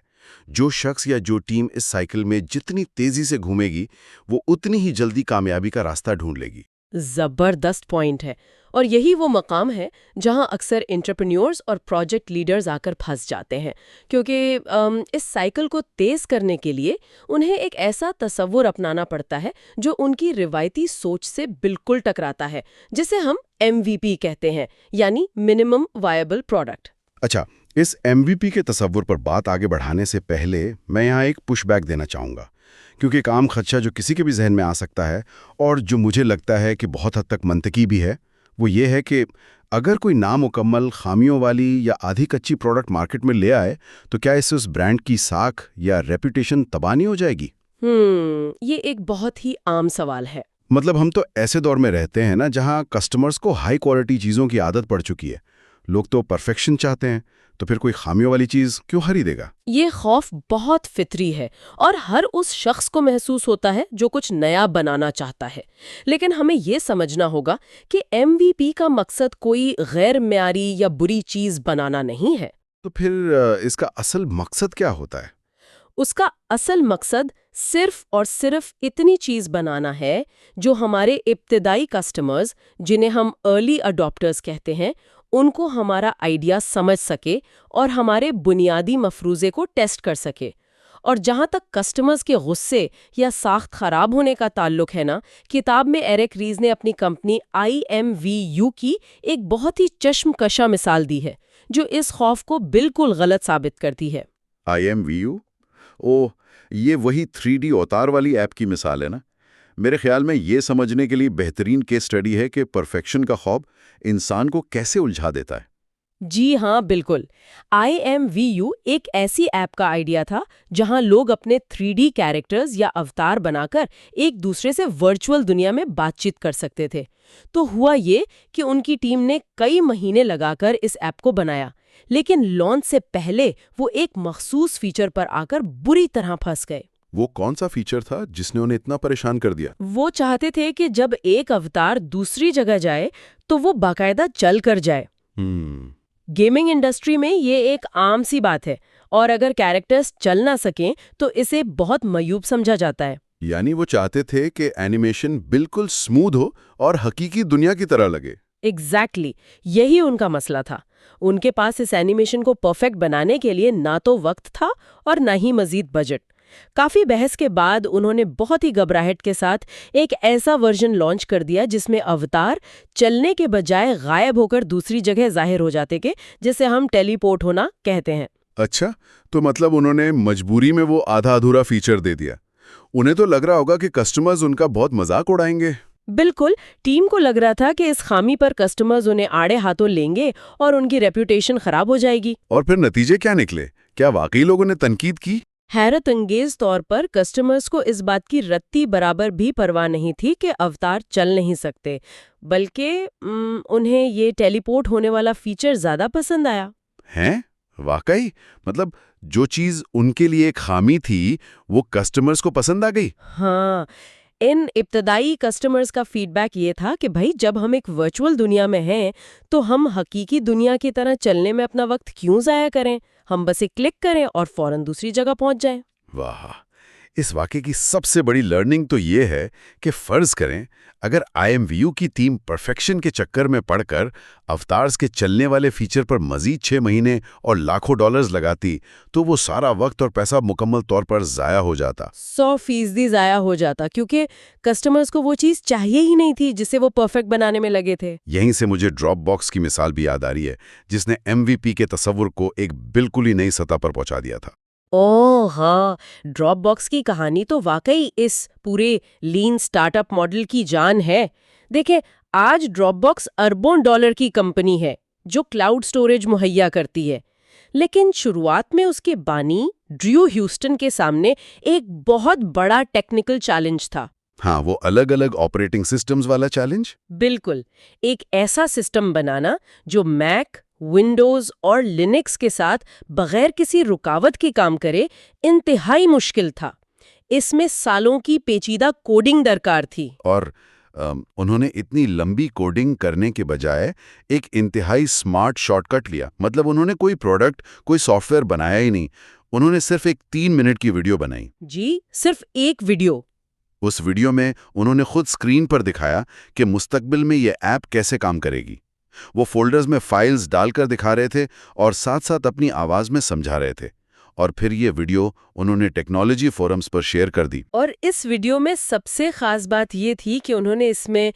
جو شخص یا جو ٹیم اس سائیکل میں جتنی تیزی سے گھومے گی، وہ اتنی ہی جلدی کامیابی کا راستہ ڈھونڈ لے گی۔ زبردست پوائنٹ ہے، اور یہی وہ مقام ہے جہاں اکثر انٹرپرینیورز اور پروجیکٹ لیڈرز آ کر پھنس جاتے ہیں، کیونکہ اس سائیکل کو تیز کرنے کے لیے انہیں ایک ایسا تصور اپنانا پڑتا ہے جو ان کی روایتی سوچ سے بالکل ٹکراتا ہے، جسے ہم MVP کہتے ہیں، یعنی منیمم وائبل پروڈکٹ۔ اچھا، اس MVP کے تصور پر بات آگے بڑھانے سے پہلے میں یہاں ایک پش بیک دینا چاہوں گا، کیونکہ ایک عام خدشہ جو کسی کے بھی ذہن میں آ سکتا ہے اور جو مجھے لگتا ہے کہ بہت حد تک منطقی بھی ہے، وہ یہ ہے کہ اگر کوئی نامکمل، خامیوں والی یا آدھی کچی پروڈکٹ مارکیٹ میں لے آئے تو کیا اس سے اس برانڈ کی ساکھ یا ریپوٹیشن تباہ نہیں ہو جائے گی؟ یہ ایک بہت ہی عام سوال ہے۔ مطلب ہم تو ایسے دور میں رہتے ہیں نا جہاں کسٹمرز کو ہائی کوالٹی چیزوں کی عادت پڑ چکی ہے۔ لوگ تو پرفیکشن چاہتے ہیں، تو پھر کوئی خامیوں والی چیز کیوں خریدے گا؟ یہ خوف بہت فطری ہے اور ہر اس شخص کو محسوس ہوتا ہے جو کچھ نیا بنانا چاہتا ہے، لیکن ہمیں یہ سمجھنا ہوگا کہ MVP کا مقصد کوئی غیر معیاری یا بری چیز بنانا نہیں ہے۔ تو پھر اس کا اصل مقصد کیا ہوتا ہے؟ اس کا اصل مقصد صرف اور صرف اتنی چیز بنانا ہے جو ہمارے ابتدائی کسٹمرز، جنہیں ہم ارلی اڈاپٹرز کہتے ہیں، ان کو ہمارا آئیڈیا سمجھ سکے اور ہمارے بنیادی مفروضے کو ٹیسٹ کر سکے، اور جہاں تک کسٹمرز کے غصے یا ساخت خراب ہونے کا تعلق ہے نا، کتاب میں ایرک ریز نے اپنی کمپنی IMVU کی ایک بہت ہی چشم کشا مثال دی ہے جو اس خوف کو بالکل غلط ثابت کرتی ہے۔ IMVU؟ اوہ، یہ وہی 3D اوتار والی ایپ کی مثال ہے نا؟ میرے خیال میں یہ سمجھنے کے لیے بہترین کیس اسٹڈی ہے کہ پرفیکشن کا خواب انسان کو کیسے الجھا دیتا ہے۔ جی ہاں، بالکل۔ IMVU ایک ایسی ایپ کا آئیڈیا تھا جہاں لوگ اپنے 3D کیریکٹرز یا اوتار بنا کر ایک دوسرے سے ورچوئل دنیا میں بات چیت کر سکتے تھے۔ تو ہوا یہ کہ ان کی ٹیم نے کئی مہینے لگا کر اس ایپ کو بنایا، لیکن لانچ سے پہلے وہ ایک مخصوص فیچر پر آ کر بری طرح پھنس گئے۔ وہ کون سا فیچر تھا جس نے انہیں اتنا پریشان کر دیا؟ وہ چاہتے تھے کہ جب ایک اوتار دوسری جگہ جائے تو وہ باقاعدہ چل کر جائے۔ گیمنگ انڈسٹری میں یہ ایک عام سی بات ہے، اور اگر کیریکٹرز چل نہ سکیں تو اسے بہت معیوب سمجھا جاتا ہے۔ یعنی وہ چاہتے تھے کہ اینیمیشن بالکل سموتھ ہو اور حقیقی دنیا کی طرح لگے۔ ایگزیکٹلی، یہی ان کا مسئلہ تھا۔ ان کے پاس اس اینیمیشن کو پرفیکٹ بنانے کے لیے نہ تو وقت تھا اور نہ ہی مزید بجٹ۔ کافی بحث کے بعد انہوں نے بہت ہی گھبراہٹ کے ساتھ ایک ایسا ورژن لانچ کر دیا جس میں اوتار چلنے کے بجائے غائب ہو کر دوسری جگہ ظاہر ہو جاتے کہ جسے ہم ٹیلی پورٹ ہونا کہتے ہیں۔ اچھا، تو مطلب انہوں نے مجبوری میں وہ آدھا ادھورا فیچر دے دیا۔ انہیں تو لگ رہا ہوگا کہ کسٹمرز ان کا بہت مذاق اڑائیں گے۔ بالکل، ٹیم کو لگ رہا تھا کہ اس خامی پر کسٹمرز انہیں آڑے ہاتھوں لیں گے اور ان کی ریپوٹیشن خراب ہو جائے گی۔ اور پھر نتیجے کیا نکلے؟ کیا واقعی لوگوں نے تنقید کی؟ حیرت انگیز طور پر کسٹمرز کو اس بات کی رتی برابر بھی پرواہ نہیں تھی کہ اوتار چل نہیں سکتے، بلکہ انہیں یہ ٹیلی پورٹ ہونے والا فیچر زیادہ پسند آیا۔ ہیں؟ واقعی؟ مطلب جو چیز ان کے لیے ایک خامی تھی وہ کسٹمرز کو پسند آ گئی؟ ہاں، ان ابتدائی کسٹمرز کا فیڈ بیک یہ تھا کہ بھائی جب ہم ایک ورچوئل دنیا میں ہیں تو ہم حقیقی دنیا کی طرح چلنے میں اپنا وقت کیوں ضائع کریں؟ ہم بس ایک کلک کریں اور فوراً دوسری جگہ پہنچ جائیں۔ واہ، اس واقعے کی سب سے بڑی لرننگ تو یہ ہے کہ فرض کریں اگر IMVU کی ٹیم پرفیکشن کے چکر میں پڑ کر اوتارز کے چلنے والے فیچر پر مزید 6 مہینے اور لاکھوں ڈالرز لگاتی تو وہ سارا وقت اور پیسہ مکمل طور پر ضائع ہو جاتا۔ 100% ضائع ہو جاتا، کیونکہ کسٹمرز کو وہ چیز چاہیے ہی نہیں تھی جسے وہ پرفیکٹ بنانے میں لگے تھے۔ یہیں سے مجھے ڈراپ باکس کی مثال بھی یاد آ رہی ہے جس نے MVP کے تصور کو ایک بالکل ہی نئی سطح پر پہنچا دیا تھا۔ اوہ ہاں، ڈراپ باکس کی کہانی تو واقعی اس پورے لین سٹارٹ اپ ماڈل کی جان ہے۔ دیکھیں، آج ڈراپ باکس اربوں ڈالر کی کمپنی ہے جو کلاؤڈ سٹوریج مہیا کرتی ہے، لیکن شروعات میں اس کے بانی ڈریو ہیوسٹن کے سامنے ایک بہت بڑا ٹیکنیکل چیلنج تھا۔ ہاں، وہ الگ الگ آپریٹنگ سسٹمز والا چیلنج۔ بالکل، ایک ایسا سسٹم بنانا جو میک، ونڈوز اور لینکس کے ساتھ بغیر کسی رکاوٹ کے کام کرے انتہائی مشکل تھا۔ اس میں سالوں کی پیچیدہ کوڈنگ درکار تھی۔ اور انہوں نے اتنی لمبی کوڈنگ کرنے کے بجائے ایک انتہائی سمارٹ شارٹ کٹ لیا۔ مطلب انہوں نے کوئی پروڈکٹ، کوئی سافٹ ویئر بنایا ہی نہیں، انہوں نے صرف ایک 3 منٹ کی ویڈیو بنائی۔ جی، صرف ایک ویڈیو۔ اس ویڈیو میں انہوں نے خود اسکرین پر دکھایا کہ مستقبل میں یہ ایپ کیسے کام کرے گی۔ وہ فولڈرز میں فائلز ڈال کر دکھا رہے تھے اور ساتھ ساتھ اپنی آواز میں سمجھا رہے تھے، اور پھر یہ ویڈیو انہوں نے ٹیکنالوجی فورمز پر شیئر کر دی۔ اور اس ویڈیو میں سب سے خاص بات یہ تھی کہ انہوں نے اس میں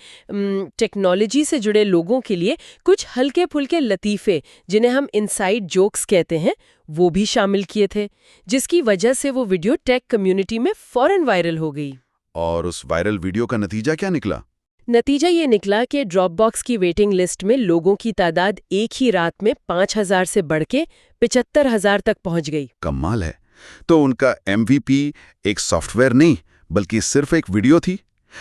ٹیکنالوجی سے جڑے لوگوں کے لیے کچھ ہلکے پھلکے لطیفے، جنہیں ہم انسائیڈ جوکس کہتے ہیں، وہ بھی شامل کیے تھے، جس کی وجہ سے وہ ویڈیو ٹیک کمیونٹی میں فوراً وائرل ہو گئی۔ اور اس وائرل ویڈیو کا نتیجہ کیا نکلا؟ نتیجہ یہ نکلا کہ ڈراپ باکس کی ویٹنگ لسٹ میں لوگوں کی تعداد ایک ہی رات میں 5000 سے بڑھ کے 75,000 تک پہنچ گئی۔ کمال ہے۔ تو ان کا MVP ایک سافٹ ویئر نہیں بلکہ صرف ایک ویڈیو تھی۔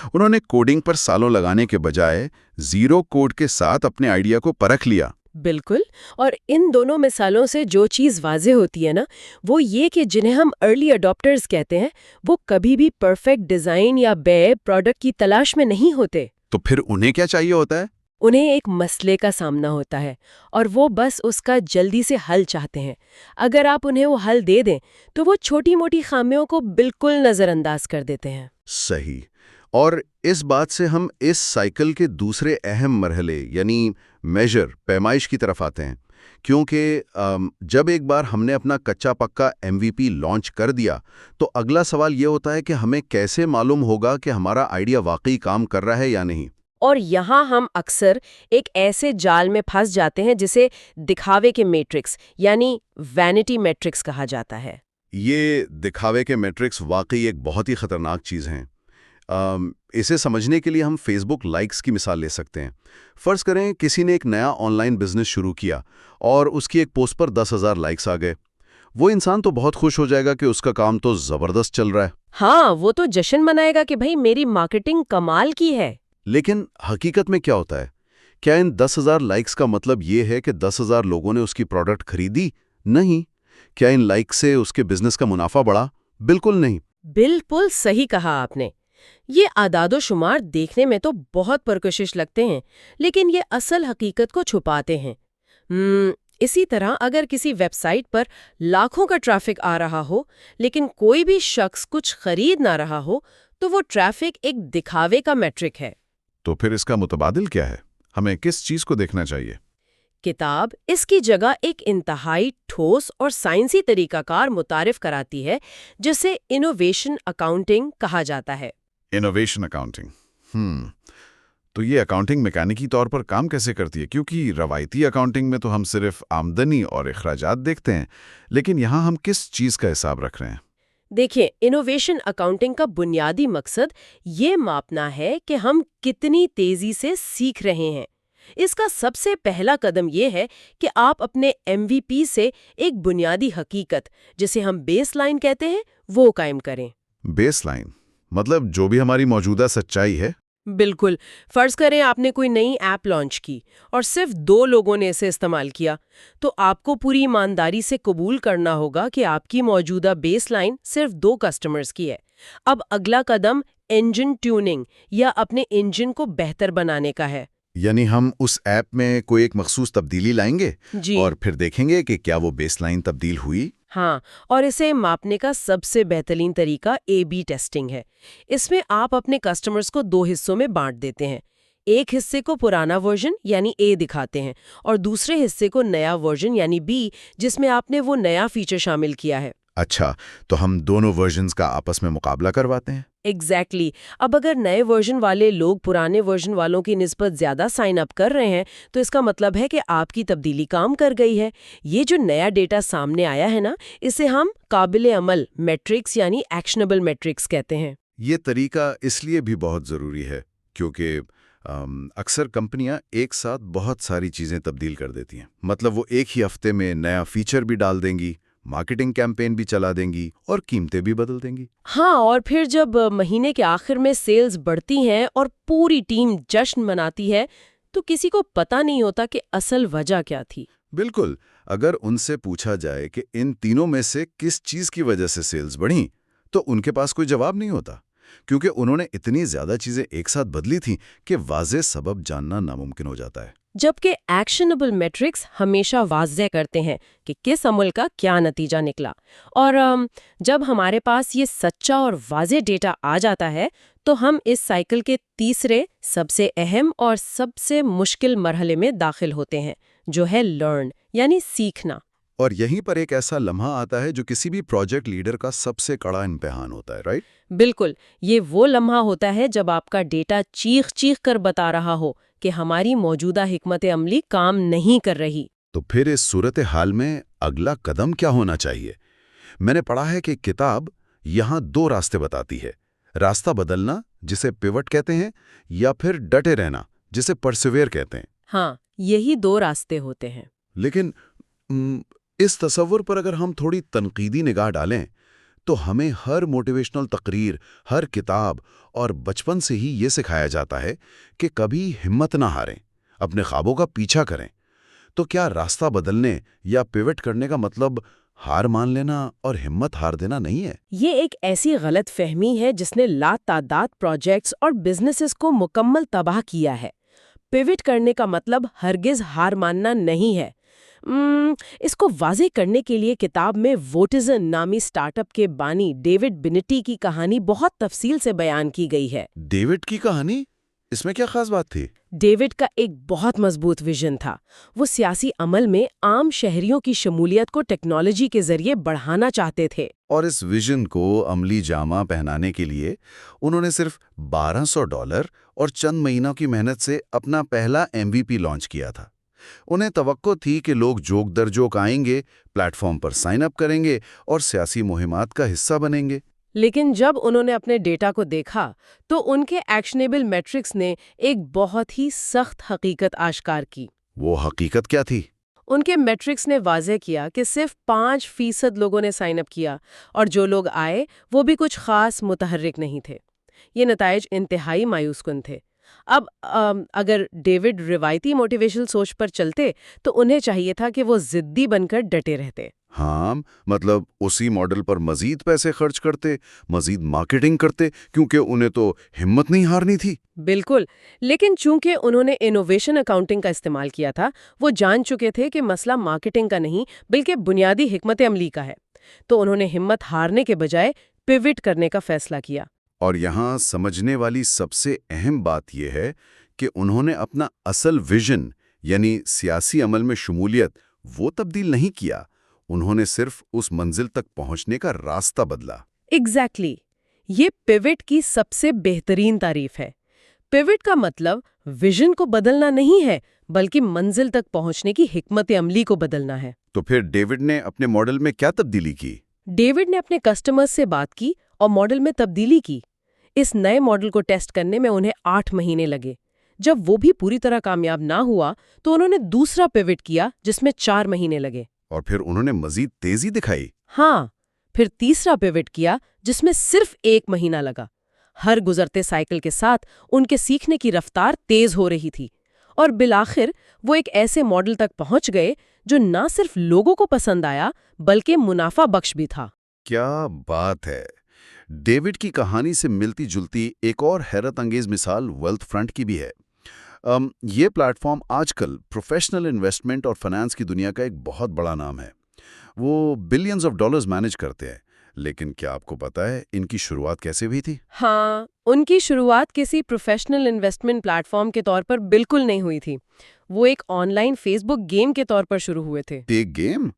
انہوں نے کوڈنگ پر سالوں لگانے کے بجائے زیرو کوڈ کے ساتھ اپنے آئیڈیا کو پرکھ لیا۔ بالکل، اور ان دونوں مثالوں سے جو چیز واضح ہوتی ہے نا، وہ یہ کہ جنہیں ہم ارلی اڈاپٹرز کہتے ہیں، وہ کبھی بھی پرفیکٹ ڈیزائن یا بے پروڈکٹ کی تلاش میں نہیں ہوتے۔ تو پھر انہیں کیا چاہیے ہوتا ہے؟ انہیں ایک مسئلے کا سامنا ہوتا ہے اور وہ بس اس کا جلدی سے حل چاہتے ہیں۔ اگر آپ انہیں وہ حل دے دیں تو وہ چھوٹی موٹی خامیوں کو بالکل نظر انداز کر دیتے ہیں۔ صحیح۔ اور اس بات سے ہم اس سائیکل کے دوسرے اہم مرحلے یعنی میجر، پیمائش کی طرف آتے ہیں۔ کیونکہ جب ایک بار ہم نے اپنا کچا پکا MVP لانچ کر دیا تو اگلا سوال یہ ہوتا ہے کہ ہمیں کیسے معلوم ہوگا کہ ہمارا آئیڈیا واقعی کام کر رہا ہے یا نہیں۔ اور یہاں ہم اکثر ایک ایسے جال میں پھنس جاتے ہیں جسے دکھاوے کے میٹرکس یعنی وینٹی میٹرکس کہا جاتا ہے۔ یہ دکھاوے کے میٹرکس واقعی ایک بہت ہی خطرناک چیز ہیں۔ اسے سمجھنے کے لیے ہم فیس بک لائکس کی مثال لے سکتے ہیں۔ فرض کریں کسی نے ایک نیا آن لائن بزنس شروع کیا اور اس کی ایک پوسٹ پر 10,000 لائکس آ گئے۔ وہ انسان تو بہت خوش ہو جائے گا کہ اس کا کام تو زبردست چل رہا ہے۔ ہاں، وہ تو جشن منائے گا کہ بھئی میری مارکیٹنگ کمال کی ہے۔ لیکن حقیقت میں کیا ہوتا ہے؟ کیا ان 10,000 لائکس کا مطلب یہ ہے کہ 10,000 لوگوں نے اس کی پروڈکٹ خریدی؟ نہیں۔ کیا ان لائکس سے اس کے بزنس کا منافع بڑھا؟ بالکل نہیں۔ بالکل صحیح کہا آپ نے۔ یہ اعداد و شمار دیکھنے میں تو بہت پرکشش لگتے ہیں، لیکن یہ اصل حقیقت کو چھپاتے ہیں۔ اسی طرح اگر کسی ویب سائٹ پر لاکھوں کا ٹریفک آ رہا ہو لیکن کوئی بھی شخص کچھ خرید نہ رہا ہو تو وہ ٹریفک ایک دکھاوے کا میٹرک ہے۔ تو پھر اس کا متبادل کیا ہے؟ ہمیں کس چیز کو دیکھنا چاہیے؟ کتاب اس کی جگہ ایک انتہائی ٹھوس اور سائنسی طریقہ کار متعارف کراتی ہے جسے انوویشن اکاؤنٹنگ کہا جاتا ہے۔ Innovation accounting. تو یہ اکاؤنٹنگ میکینکی طور پر کام کیسے کرتی ہے؟ کیونکہ روایتی اکاؤنٹنگ میں تو ہم صرف آمدنی اور اخراجات دیکھتے ہیں، لیکن یہاں ہم کس چیز کا حساب رکھ رہے ہیں؟ دیکھیں، انوویشن اکاؤنٹنگ کا بنیادی مقصد یہ ماپنا ہے کہ ہم کتنی تیزی سے سیکھ رہے ہیں۔ اس کا سب سے پہلا قدم یہ ہے کہ آپ اپنے MVP سے ایک بنیادی حقیقت جسے ہم بیس لائن کہتے ہیں وہ قائم کریں۔ بیس لائن مطلب جو بھی ہماری موجودہ سچائی ہے؟ بالکل۔ فرض کریں آپ نے کوئی نئی ایپ لانچ کی اور صرف 2 لوگوں نے اسے استعمال کیا، تو آپ کو پوری ایمانداری سے قبول کرنا ہوگا کہ آپ کی موجودہ بیس لائن صرف 2 کسٹمرز کی ہے۔ اب اگلا قدم انجن ٹیوننگ یا اپنے انجن کو بہتر بنانے کا ہے۔ یعنی ہم اس ایپ میں کوئی ایک مخصوص تبدیلی لائیں گے جی اور پھر دیکھیں گے کہ کیا وہ بیس لائن تبدیل ہوئی۔ ہاں، اور اسے ماپنے کا سب سے بہترین طریقہ A/B ٹیسٹنگ ہے۔ اس میں آپ اپنے کسٹمرز کو 2 حصوں میں بانٹ دیتے ہیں۔ ایک حصے کو پرانا ورژن یعنی A دکھاتے ہیں اور دوسرے حصے کو نیا ورژن یعنی B جس میں آپ نے وہ نیا فیچر شامل کیا ہے۔ اچھا، تو ہم دونوں ورژنز کا آپس میں مقابلہ کرواتے ہیں۔ ایگزیکٹلی۔ اب اگر نئے ورژن والے لوگ پرانے ورژن والوں کی نسبت زیادہ سائن اپ کر رہے ہیں تو اس کا مطلب ہے کہ آپ کی تبدیلی کام کر گئی ہے۔ یہ جو نیا ڈیٹا سامنے آیا ہے نا، اسے ہم قابل عمل میٹرکس یعنی ایکشنبل میٹرکس کہتے ہیں۔ یہ طریقہ اس لیے بھی بہت ضروری ہے کیونکہ اکثر کمپنیاں ایک ساتھ بہت ساری چیزیں تبدیل کر دیتی ہیں۔ مطلب وہ ایک ہی ہفتے میں نیا فیچر بھی ڈال دیں گی، مارکیٹنگ کیمپین بھی چلا دیں گی اور قیمتیں بھی بدل دیں گی۔ ہاں، اور پھر جب مہینے کے آخر میں سیلز بڑھتی ہیں اور پوری ٹیم جشن مناتی ہے تو کسی کو پتہ نہیں ہوتا کہ اصل وجہ کیا تھی۔ بالکل۔ اگر ان سے پوچھا جائے کہ ان تینوں میں سے کس چیز کی وجہ سے سیلز بڑھیں تو ان کے پاس کوئی جواب نہیں ہوتا، کیونکہ انہوں نے اتنی زیادہ چیزیں ایک ساتھ بدلی تھیں کہ واضح سبب جاننا ناممکن ہو جاتا ہے۔ جبکہ ایکشنبل میٹرکس ہمیشہ واضح کرتے ہیں کہ کس عمل کا کیا نتیجہ نکلا، اور جب ہمارے پاس یہ سچا اور واضح ڈیٹا آ جاتا ہے تو ہم اس سائیکل کے تیسرے سب سے اہم اور سب سے مشکل مرحلے میں داخل ہوتے ہیں، جو ہے لرن یعنی سیکھنا۔ اور یہیں پر ایک ایسا لمحہ آتا ہے جو کسی بھی پروجیکٹ لیڈر کا سب سے کڑا امتحان ہوتا ہے، رائٹ؟ بالکل، یہ وہ لمحہ ہوتا ہے جب آپ کا ڈیٹا چیخ چیخ کر بتا رہا ہو کہ ہماری موجودہ حکمت عملی کام نہیں کر رہی۔ تو پھر اس صورتحال میں اگلا قدم کیا ہونا چاہیے؟ میں نے پڑھا ہے کہ کتاب یہاں 2 راستے بتاتی ہے: راستہ بدلنا جسے پیوٹ کہتے ہیں، یا پھر ڈٹے رہنا جسے پرسیویئر کہتے ہیں۔ ہاں، یہی 2 راستے ہوتے ہیں۔ لیکن اس تصور پر اگر ہم تھوڑی تنقیدی نگاہ ڈالیں تو ہمیں ہر موٹیویشنل تقریر، ہر کتاب اور بچپن سے ہی یہ سکھایا جاتا ہے کہ کبھی ہمت نہ ہاریں، اپنے خوابوں کا پیچھا کریں۔ تو کیا راستہ بدلنے یا پیوٹ کرنے کا مطلب ہار مان لینا اور ہمت ہار دینا نہیں ہے؟ یہ ایک ایسی غلط فہمی ہے جس نے لاتعداد پروجیکٹس اور بزنسز کو مکمل تباہ کیا ہے۔ پیوٹ کرنے کا مطلب ہرگز ہار ماننا نہیں ہے۔ اس کو واضح کرنے کے لیے کتاب میں ووٹزن نامی سٹارٹ اپ کے بانی ڈیوڈ بنٹی کی کہانی بہت تفصیل سے بیان کی گئی ہے۔ ڈیوڈ کی کہانی؟ اس میں کیا خاص بات تھی؟ ڈیوڈ کا ایک بہت مضبوط ویژن تھا۔ وہ سیاسی عمل میں عام شہریوں کی شمولیت کو ٹیکنالوجی کے ذریعے بڑھانا چاہتے تھے۔ اور اس ویژن کو عملی جامہ پہنانے کے لیے انہوں نے صرف $1200 اور چند مہینوں کی محنت سے اپنا پہلا MVP لانچ کیا تھا۔ انہیں توقع تھی کہ لوگ جوک در جوک آئیں گے، پلیٹ فارم پر سائن اپ کریں گے اور سیاسی مہمات کا حصہ بنیں گے۔ لیکن جب انہوں نے اپنے ڈیٹا کو دیکھا تو ان کے ایکشنیبل میٹرکس نے ایک بہت ہی سخت حقیقت آشکار کی۔ وہ حقیقت کیا تھی؟ ان کے میٹرکس نے واضح کیا کہ صرف 5% لوگوں نے سائن اپ کیا، اور جو لوگ آئے وہ بھی کچھ خاص متحرک نہیں تھے۔ یہ نتائج انتہائی مایوس کن تھے۔ اب اگر ڈیوڈ روایتی موٹیویشنل سوچ پر چلتے تو انہیں چاہیے تھا کہ وہ ضدی بن کر ڈٹے رہتے۔ ہاں، مطلب اسی ماڈل پر مزید پیسے خرچ کرتے، مزید مارکیٹنگ کرتے، کیونکہ انہیں تو ہمت نہیں ہارنی تھی۔ بالکل، لیکن چونکہ انہوں نے انوویشن اکاؤنٹنگ کا استعمال کیا تھا، وہ جان چکے تھے کہ مسئلہ مارکیٹنگ کا نہیں بلکہ بنیادی حکمت عملی کا ہے۔ تو انہوں نے ہمت ہارنے کے بجائے پیوٹ کرنے کا فیصلہ کیا۔ اور یہاں سمجھنے والی سب سے اہم بات یہ ہے کہ انہوں نے اپنا اصل ویژن، یعنی سیاسی عمل میں شمولیت، وہ تبدیل نہیں کیا۔ انہوں نے صرف اس منزل تک پہنچنے کا راستہ بدلا۔ ایگزیکٹلی، یہ پیوٹ کی سب سے بہترین تعریف ہے۔ پیوٹ کا مطلب ویژن کو بدلنا نہیں ہے بلکہ منزل تک پہنچنے کی حکمت عملی کو بدلنا ہے۔ تو پھر ڈیوڈ نے اپنے ماڈل میں کیا تبدیلی کی؟ ڈیوڈ نے اپنے کسٹمرز سے بات کی اور ماڈل میں تبدیلی کی۔ اس نئے ماڈل کو ٹیسٹ کرنے میں انہیں 8 مہینے لگے۔ جب وہ بھی پوری طرح کامیاب نہ ہوا تو انہوں نے دوسرا پیوٹ کیا جس میں 4 مہینے لگے۔ اور پھر انہوں نے مزید تیزی دکھائی۔ ہاں، پھر تیسرا پیوٹ کیا جس میں صرف 1 مہینہ لگا۔ ہر گزرتے سائیکل کے ساتھ ان کے سیکھنے کی رفتار تیز ہو رہی تھی، اور بالآخر وہ ایک ایسے ماڈل تک پہنچ گئے جو نہ صرف لوگوں کو پسند آیا بلکہ منافع بخش بھی تھا۔ کیا بات ہے! ڈیوڈ کی کہانی سے ملتی جلتی ایک اور حیرت انگیز مثال ویلتھ فرنٹ کی بھی ہے۔ یہ پلیٹ فارم آج کل پروفیشنل انویسٹمنٹ اور فنانس کی دنیا کا ایک بہت بڑا نام ہے۔ وہ بلینز آف ڈالرز مینج کرتے ہیں، لیکن کیا آپ کو پتا ہے ان کی شروعات کیسے ہوئی تھی؟ ہاں، ان کی شروعات کسی پروفیشنل انویسٹمنٹ پلیٹ فارم کے طور پر بالکل نہیں ہوئی تھی۔ وہ ایک online Facebook game کے طور پر شروع ہوئے تھے۔ ایک گیم؟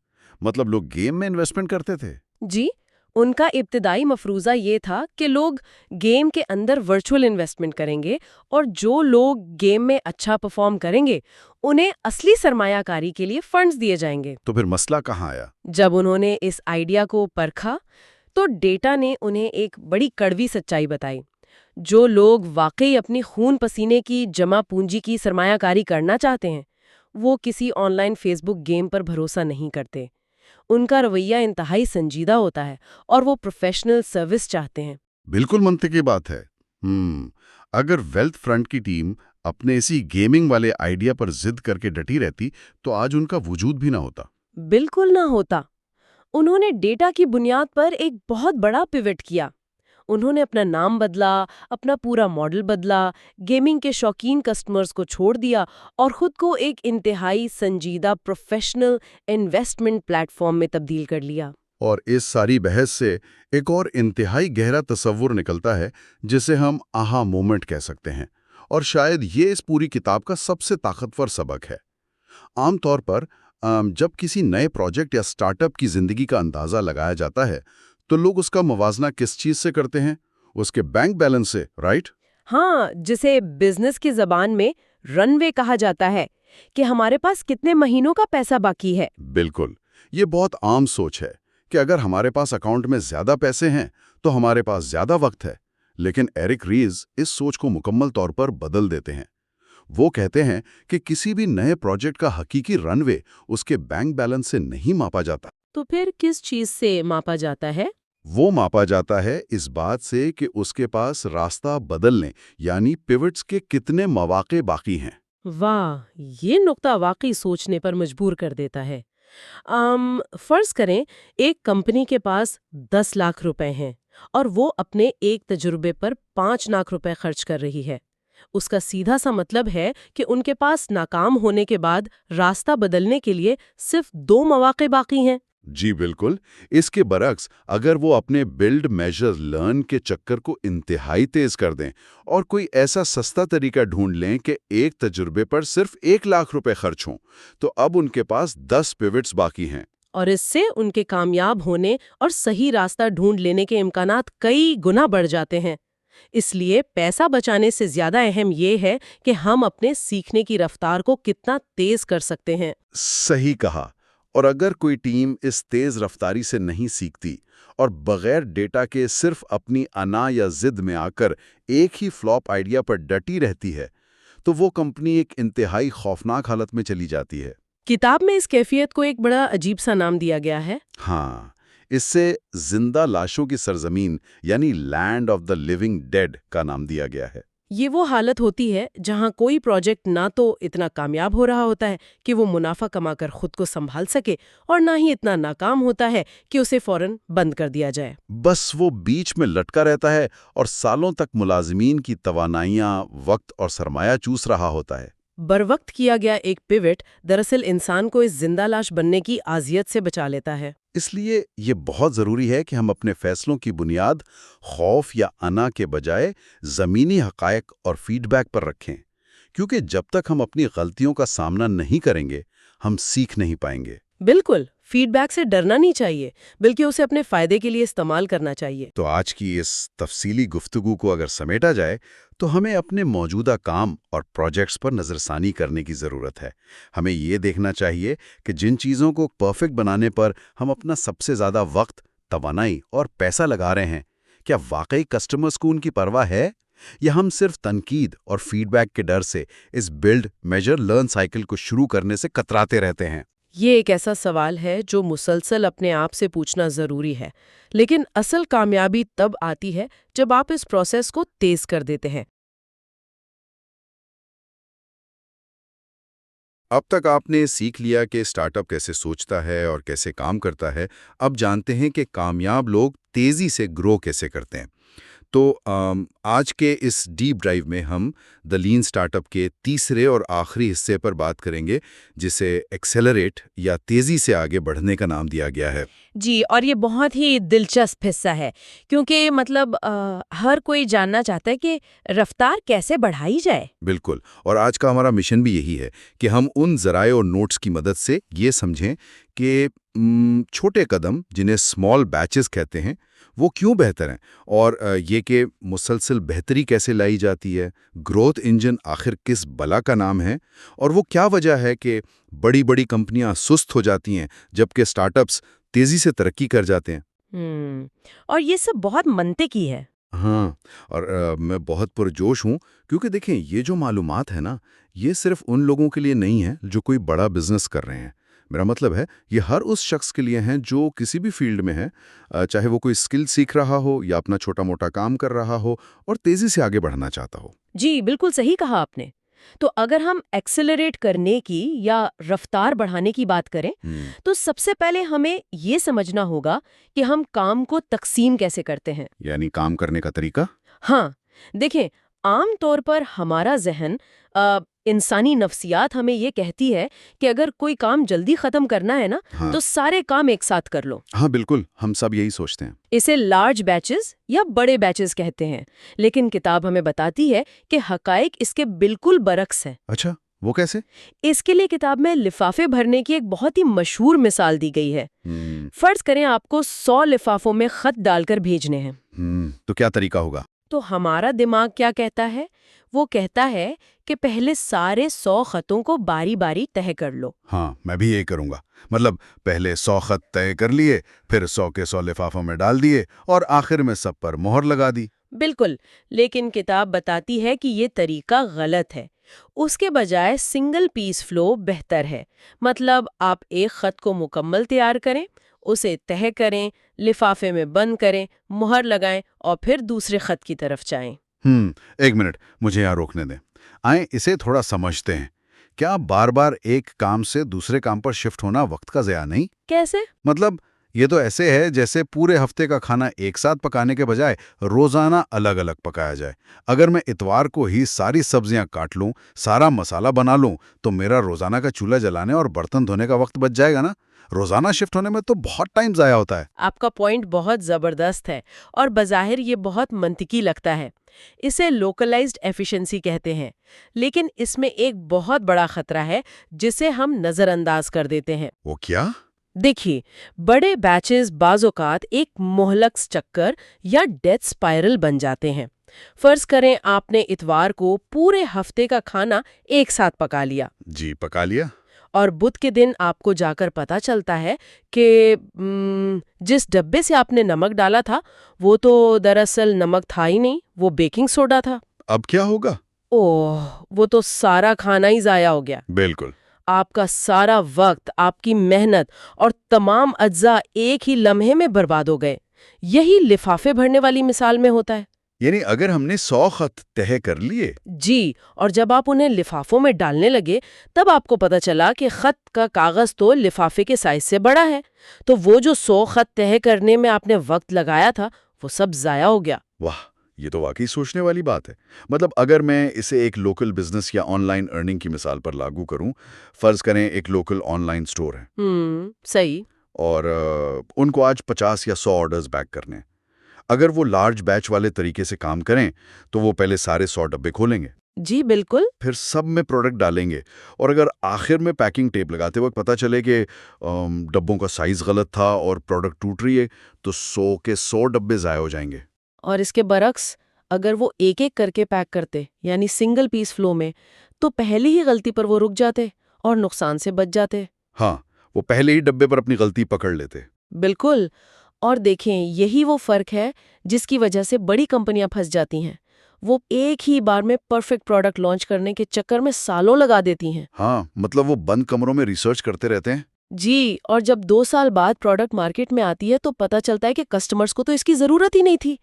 مطلب لوگ گیم میں انویسٹمنٹ کرتے تھے؟ جی، ان کا ابتدائی مفروضہ یہ تھا کہ لوگ گیم کے اندر ورچوئل انویسٹمنٹ کریں گے، اور جو لوگ گیم میں اچھا پرفارم کریں گے انہیں اصلی سرمایہ کاری کے لیے فنڈز دیے جائیں گے۔ تو پھر مسئلہ کہاں آیا؟ جب انہوں نے اس آئیڈیا کو پرکھا تو ڈیٹا نے انہیں ایک بڑی کڑوی سچائی بتائی۔ جو لوگ واقعی اپنی خون پسینے کی جمع پونجی کی سرمایہ کاری کرنا چاہتے ہیں وہ کسی online Facebook game پر بھروسہ نہیں کرتے۔ ان کا رویہ انتہائی سنجیدہ ہوتا ہے اور وہ پروفیشنل سروس چاہتے ہیں۔ بالکل منطقی بات ہے۔ اگر ویلتھ فرنٹ کی ٹیم اپنے اسی گیمنگ والے آئیڈیا پر ضد کر کے ڈٹی رہتی تو آج ان کا وجود بھی نہ ہوتا۔ بالکل نہ ہوتا۔ انہوں نے ڈیٹا کی بنیاد پر ایک بہت بڑا پیوٹ کیا۔ انہوں نے اپنا نام بدلا، اپنا پورا ماڈل بدلا، گیمنگ کے شوقین کسٹمرز کو چھوڑ دیا اور خود کو ایک انتہائی سنجیدہ پروفیشنل انویسٹمنٹ پلیٹ فارم میں تبدیل کر لیا۔ اور اس ساری بحث سے ایک اور انتہائی گہرا تصور نکلتا ہے جسے ہم آہا مومنٹ کہہ سکتے ہیں، اور شاید یہ اس پوری کتاب کا سب سے طاقتور سبق ہے۔ عام طور پر جب کسی نئے پروجیکٹ یا سٹارٹ اپ کی زندگی کا اندازہ لگایا جاتا ہے تو لوگ اس کا موازنہ کس چیز سے کرتے ہیں؟ اس کے بینک بیلنس سے، رائٹ؟ ہاں، جسے بزنس کی زبان میں رن وے کہا جاتا ہے، کہ ہمارے پاس کتنے مہینوں کا پیسہ باقی ہے۔ بالکل، یہ بہت عام سوچ ہے کہ اگر ہمارے پاس اکاؤنٹ میں زیادہ پیسے ہیں تو ہمارے پاس زیادہ وقت ہے، لیکن ایرک ریز اس سوچ کو مکمل طور پر بدل دیتے ہیں۔ وہ کہتے ہیں کہ کسی بھی نئے پروجیکٹ کا حقیقی رن وے اس کے بینک بیلنس سے نہیں ماپا جاتا۔ تو پھر کس چیز سے ماپا جاتا ہے؟ وہ ماپا جاتا ہے اس بات سے کہ اس کے پاس راستہ بدلنے یعنی پیوٹس کے کتنے مواقع باقی ہیں۔ واہ، یہ نقطہ واقعی سوچنے پر مجبور کر دیتا ہے۔ فرض کریں ایک کمپنی کے پاس 10 لاکھ روپے ہیں اور وہ اپنے ایک تجربے پر 5 لاکھ روپے خرچ کر رہی ہے۔ اس کا سیدھا سا مطلب ہے کہ ان کے پاس ناکام ہونے کے بعد راستہ بدلنے کے لیے صرف 2 مواقع باقی ہیں۔ جی بالکل. اس کے برعکس اگر وہ اپنے بلڈ میجر لرن کے چکر کو انتہائی تیز کر دیں اور کوئی ایسا سستا طریقہ ڈھونڈ لیں کہ ایک تجربے پر صرف 1 لاکھ روپے خرچ ہوں، تو اب ان کے پاس 10 پیوٹس باقی ہیں. اور اس سے ان کے کامیاب ہونے اور صحیح راستہ ڈھونڈ لینے کے امکانات کئی گنا بڑھ جاتے ہیں۔ اس لیے پیسہ بچانے سے زیادہ اہم یہ ہے کہ ہم اپنے سیکھنے کی رفتار کو کتنا تیز کر سکتے ہیں۔ صحیح کہا. اور اگر کوئی ٹیم اس تیز رفتاری سے نہیں سیکھتی اور بغیر ڈیٹا کے صرف اپنی انا یا ضد میں آ کر ایک ہی فلاپ آئیڈیا پر ڈٹی رہتی ہے، تو وہ کمپنی ایک انتہائی خوفناک حالت میں چلی جاتی ہے. کتاب میں اس کیفیت کو ایک بڑا عجیب سا نام دیا گیا ہے۔ ہاں، اس سے زندہ لاشوں کی سرزمین یعنی land of the living dead کا نام دیا گیا ہے. یہ وہ حالت ہوتی ہے جہاں کوئی پروجیکٹ نہ تو اتنا کامیاب ہو رہا ہوتا ہے کہ وہ منافع کما کر خود کو سنبھال سکے، اور نہ ہی اتنا ناکام ہوتا ہے کہ اسے فوراً بند کر دیا جائے۔ بس وہ بیچ میں لٹکا رہتا ہے اور سالوں تک ملازمین کی توانائیاں، وقت اور سرمایہ چوس رہا ہوتا ہے. بروقت کیا گیا ایک پیوٹ دراصل انسان کو اس زندہ لاش بننے کی اذیت سے بچا لیتا ہے۔ اس لیے یہ بہت ضروری ہے کہ ہم اپنے فیصلوں کی بنیاد خوف یا انا کے بجائے زمینی حقائق اور فیڈ بیک پر رکھیں، کیونکہ جب تک ہم اپنی غلطیوں کا سامنا نہیں کریں گے، ہم سیکھ نہیں پائیں گے. بالکل، فیڈ بیک سے ڈرنا نہیں چاہیے، بلکہ اسے اپنے فائدے کے لیے استعمال کرنا چاہیے۔ تو آج کی اس تفصیلی گفتگو کو اگر سمیٹا جائے تو ہمیں اپنے موجودہ کام اور پروجیکٹس پر نظر ثانی کرنے کی ضرورت ہے. ہمیں یہ دیکھنا چاہیے کہ جن چیزوں کو پرفیکٹ بنانے پر ہم اپنا سب سے زیادہ وقت، توانائی اور پیسہ لگا رہے ہیں، کیا واقعی کسٹمرز کو ان کی پرواہ ہے، یا ہم صرف تنقید اور فیڈ بیک کے ڈر سے اس بلڈ میجر لرن سائیکل کو شروع کرنے سے کتراتے رہتے ہیں؟ یہ ایک ایسا سوال ہے جو مسلسل اپنے آپ سے پوچھنا ضروری ہے، لیکن اصل کامیابی تب آتی ہے جب آپ اس پروسیس کو تیز کر دیتے ہیں۔ اب تک آپ نے سیکھ لیا کہ اسٹارٹ اپ کیسے سوچتا ہے اور کیسے کام کرتا ہے. اب جانتے ہیں کہ کامیاب لوگ تیزی سے گرو کیسے کرتے ہیں. تو آج کے اس ڈیپ ڈرائیو میں ہم دا لین اسٹارٹ اپ کے تیسرے اور آخری حصے پر بات کریں گے، جسے ایکسیلریٹ یا تیزی سے آگے بڑھنے کا نام دیا گیا ہے۔ جی، اور یہ بہت ہی دلچسپ حصہ ہے، کیونکہ ہر کوئی جاننا چاہتا ہے کہ رفتار کیسے بڑھائی جائے۔ بالکل، اور آج کا ہمارا مشن بھی یہی ہے کہ ہم ان ذرائع اور نوٹس کی مدد سے یہ سمجھیں کہ چھوٹے قدم، جنہیں اسمال بیچز کہتے ہیں، وہ کیوں بہتر ہیں، اور یہ کہ مسلسل بہتری کیسے لائی جاتی ہے، گروتھ انجن آخر کس بلا کا نام ہے، اور وہ کیا وجہ ہے کہ بڑی بڑی کمپنیاں سست ہو جاتی ہیں جبکہ اسٹارٹ اپس تیزی سے ترقی کر جاتے ہیں۔ اور یہ سب بہت منطقی ہے۔ ہاں، اور میں بہت پرجوش ہوں، کیونکہ دیکھیں یہ جو معلومات ہے نا، یہ صرف ان لوگوں کے لیے نہیں ہے جو کوئی بڑا بزنس کر رہے ہیں۔ میرا مطلب ہے یہ ہر اس شخص کے لیے ہیں جو کسی بھی فیلڈ میں ہے، چاہے وہ کوئی اسکل سیکھ رہا ہو یا اپنا چھوٹا موٹا کام کر رہا ہو اور تیزی سے آگے بڑھنا چاہتا ہو۔ جی بالکل صحیح کہا آپ نے۔ تو اگر ہم ایکسیلریٹ کرنے کی یا رفتار بڑھانے کی بات کریں تو سب سے پہلے ہمیں یہ سمجھنا ہوگا کہ ہم کام کو تقسیم کیسے کرتے ہیں، یعنی کام کرنے کا طریقہ۔ ہاں دیکھیں، عام طور پر ہمارا ذہن، انسانی نفسیات ہمیں یہ کہتی ہے کہ اگر کوئی کام جلدی ختم کرنا ہے نا تو سارے کام ایک ساتھ کر لو۔ ہاں بالکل، ہم سب یہی سوچتے ہیں۔ اسے لارج بیچز یا بڑے بیچز کہتے ہیں، لیکن کتاب ہمیں بتاتی ہے کہ حقائق اس کے بالکل برعکس ہیں۔ اچھا، وہ کیسے؟ اس کے لیے کتاب میں لفافے بھرنے کی ایک بہت ہی مشہور مثال دی گئی ہے۔ فرض کریں آپ کو 100 لفافوں میں خط ڈال کر بھیجنے ہیں، تو کیا طریقہ ہوگا؟ تو ہمارا دماغ کیا کہتا ہے؟ وہ کہتا ہے کہ پہلے سارے 100 خطوں کو باری باری طے کر لو۔ ہاں، میں بھی یہی کروں گا۔ مطلب پہلے 100 خط طے کر لیے، پھر 100 کے 100 لفافوں میں ڈال دیے اور آخر میں سب پر مہر لگا دی۔ بالکل، لیکن کتاب بتاتی ہے کہ یہ طریقہ غلط ہے۔ اس کے بجائے سنگل پیس فلو بہتر ہے۔ مطلب آپ ایک خط کو مکمل تیار کریں، اسے طے کریں، لفافے میں بند کریں، مہر لگائیں اور پھر دوسرے خط کی طرف جائیں۔ ایک منٹ، مجھے یہاں روکنے دیں۔ آئیں اسے تھوڑا سمجھتے ہیں۔ کیا بار بار ایک کام سے دوسرے کام پر شفٹ ہونا وقت کا ضیاع نہیں؟ کیسے؟ مطلب یہ تو ایسے ہے جیسے پورے ہفتے کا کھانا ایک ساتھ پکانے کے بجائے روزانہ الگ الگ پکایا جائے۔ اگر میں اتوار کو ہی ساری سبزیاں کاٹ لوں، سارا مسالہ بنا لوں، تو میرا روزانہ کا چولہا جلانے اور برتن دھونے کا وقت بچ جائے گا نا۔ روزانہ شفٹ ہونے میں تو بہت ٹائم ضائع ہوتا ہے۔ آپ کا پوائنٹ بہت زبردست ہے اور بظاہر یہ بہت منطقی لگتا ہے۔ اسے لوکلائزڈ ایفیشنسی کہتے ہیں، لیکن اس میں ایک بہت بڑا خطرہ ہے جسے ہم نظر انداز کر دیتے ہیں۔ وہ کیا؟ دیکھیے، بڑے بیچز بعض اوقات ایک مہلک چکر یا ڈیتھ اسپائرل بن جاتے ہیں۔ فرض کریں آپ نے اتوار کو پورے ہفتے کا کھانا ایک ساتھ پکا لیا۔ جی، پکا لیا۔ اور بدھ کے دن آپ کو جا کر پتا چلتا ہے کہ جس ڈبے سے آپ نے نمک ڈالا تھا وہ تو دراصل نمک تھا ہی نہیں، وہ بیکنگ سوڈا تھا۔ اب کیا ہوگا؟ اوہ، وہ تو سارا کھانا ہی ضائع ہو گیا۔ بالکل۔ آپ کا سارا وقت، آپ کی محنت اور تمام اجزاء ایک ہی لمحے میں برباد ہو گئے۔ یہی لفافے بھرنے والی مثال میں ہوتا ہے۔ یعنی اگر ہم نے 100 خط تہہ کر لیے، جی، اور جب آپ انہیں لفافوں میں ڈالنے لگے تب آپ کو پتا چلا کہ خط کا کاغذ تو لفافے کے سائز سے بڑا ہے، تو وہ جو 100 خط تہہ کرنے میں آپ نے وقت لگایا تھا وہ سب ضائع ہو گیا۔ واہ، یہ تو واقعی سوچنے والی بات ہے۔ مطلب اگر میں اسے ایک لوکل بزنس یا آن لائن ارننگ کی مثال پر لاگو کروں، فرض کریں ایک لوکل آن لائن سٹور ہے صحیح۔ اور ان کو آج 50 یا 100 آرڈرز بیک کرنے ہیں۔ اگر وہ لارج بیچ والے طریقے سے کام کریں تو وہ پہلے سارے 100 ڈبے کھولیں گے، جی بالکل۔ پھر سب میں پروڈکٹ ڈالیں گے، اور اگر آخر میں پیکنگ ٹیپ لگاتے وقت پتہ چلے کہ ڈبوں کا سائز غلط تھا اور پروڈکٹ ٹوٹ رہی ہے، تو 100 کے 100 ڈبے ضائع ہو جائیں گے۔ اور اس کے برعکس اگر وہ ایک ایک کر کے پیک کرتے، یعنی سنگل پیس فلو میں، تو پہلی ہی غلطی پر وہ رک جاتے اور نقصان سے بچ جاتے۔ ہاں، وہ پہلے ہی ڈبے پر اپنی غلطی پکڑ لیتے۔ بالکل۔ اور دیکھیں، یہی وہ فرق ہے جس کی وجہ سے بڑی کمپنیاں پھنس جاتی ہیں۔ وہ ایک ہی بار میں پرفیکٹ پروڈکٹ لانچ کرنے کے چکر میں سالوں لگا دیتی ہیں۔ ہاں، مطلب وہ بند کمروں میں ریسرچ کرتے رہتے ہیں۔ جی، اور جب 2 سال بعد پروڈکٹ مارکیٹ میں آتی ہے تو پتہ چلتا ہے کہ کسٹمرز کو تو اس کی ضرورت ہی نہیں تھی۔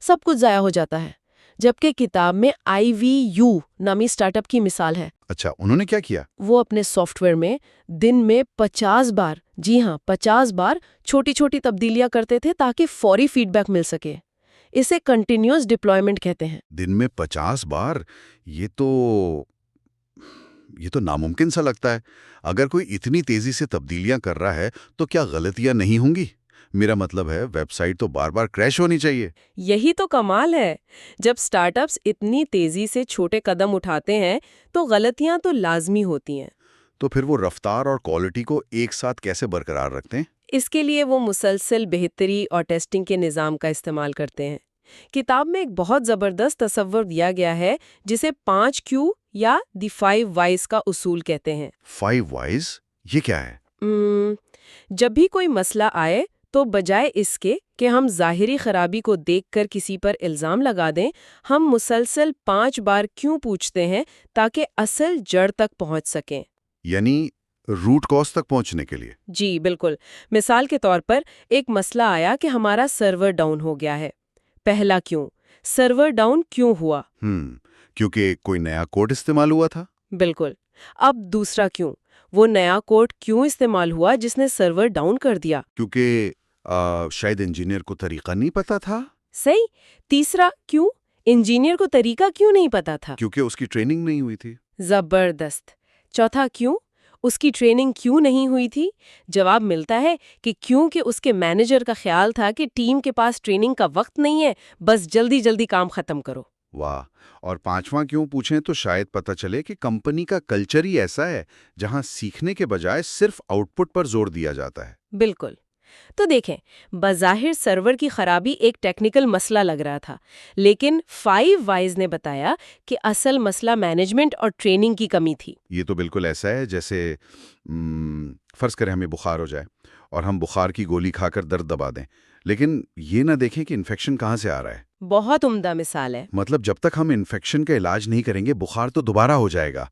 سب کچھ ضائع ہو جاتا ہے۔ جبکہ کتاب میں IVU نامی سٹارٹ اپ کی مثال ہے۔ اچھا، انہوں نے کیا کیا؟ وہ اپنے سافٹ ویئر میں دن میں 50 بار، جی ہاں 50 بار چھوٹی چھوٹی تبدیلیاں کرتے تھے تاکہ فوری فیڈ بیک مل سکے۔ اسے کنٹینیوس ڈپلائمنٹ کہتے ہیں۔ دن میں 50 بار؟ یہ تو ناممکن سا لگتا ہے۔ اگر کوئی اتنی تیزی سے تبدیلیاں کر رہا ہے تو کیا غلطیاں نہیں ہوں گی؟ میرا مطلب ہے ویب سائٹ تو بار بار کریش ہونی چاہیے۔ یہی تو کمال ہے۔ جب سٹارٹ اپس اتنی تیزی سے چھوٹے قدم اٹھاتے ہیں تو غلطیاں تو لازمی ہوتی ہیں۔ تو پھر وہ رفتار اور کوالٹی کو ایک ساتھ کیسے برقرار رکھتے ہیں؟ اس کے لیے وہ مسلسل بہتری اور ٹیسٹنگ کے نظام کا استعمال کرتے ہیں۔ کتاب میں ایک بہت زبردست تصور دیا گیا ہے جسے 5Q یا دی 5 Whys کا اصول کہتے ہیں۔ 5 Whys؟ یہ کیا ہے؟ جب بھی کوئی مسئلہ آئے تو بجائے اس کے کہ ہم ظاہری خرابی کو دیکھ کر کسی پر الزام لگا دیں، ہم مسلسل 5 بار کیوں پوچھتے ہیں تاکہ اصل جڑ تک پہنچ سکیں۔ یعنی روٹ کاز تک پہنچنے کے لیے؟ جی بالکل۔ مثال کے طور پر ایک مسئلہ آیا کہ ہمارا سرور ڈاؤن ہو گیا ہے۔ پہلا کیوں، سرور ڈاؤن کیوں ہوا؟ کیونکہ کوئی نیا کوڈ استعمال ہوا تھا۔ بالکل۔ اب دوسرا کیوں، وہ نیا کوڈ کیوں استعمال ہوا جس نے سرور ڈاؤن کر دیا؟ کیونکہ شاید انجینئر کو طریقہ نہیں پتا تھا۔ صحیح۔ تیسرا کیوں، انجینئر کو طریقہ کیوں نہیں پتا تھا؟ کیونکہ اس کی ٹریننگ نہیں ہوئی تھی۔ زبردست۔ چوتھا کیوں، اس کی ٹریننگ کیوں نہیں ہوئی تھی؟ جواب ملتا ہے کہ کیونکہ اس کے مینیجر کا خیال تھا کہ ٹیم کے پاس ٹریننگ کا وقت نہیں ہے، بس جلدی جلدی کام ختم کرو۔ واہ۔ اور 5واں کیوں پوچھیں تو شاید پتہ چلے کہ کمپنی کا کلچر ہی ایسا ہے جہاں سیکھنے کے بجائے صرف آؤٹ پٹ پر زور دیا جاتا ہے۔ بالکل۔ تو دیکھیں، بظاہر سرور کی خرابی ایک ٹیکنیکل مسئلہ لگ رہا تھا، لیکن 5 Whys نے بتایا کہ اصل مسئلہ مینجمنٹ اور ٹریننگ کی کمی تھی۔ یہ تو بالکل ایسا ہے جیسے فرض کریں ہمیں بخار ہو جائے اور ہم بخار کی گولی کھا کر درد دبا دیں، لیکن یہ نہ دیکھیں کہ انفیکشن کہاں سے آ رہا ہے۔ بہت عمدہ مثال ہے۔ مطلب جب تک ہم انفیکشن کا علاج نہیں کریں گے بخار تو دوبارہ ہو جائے گا۔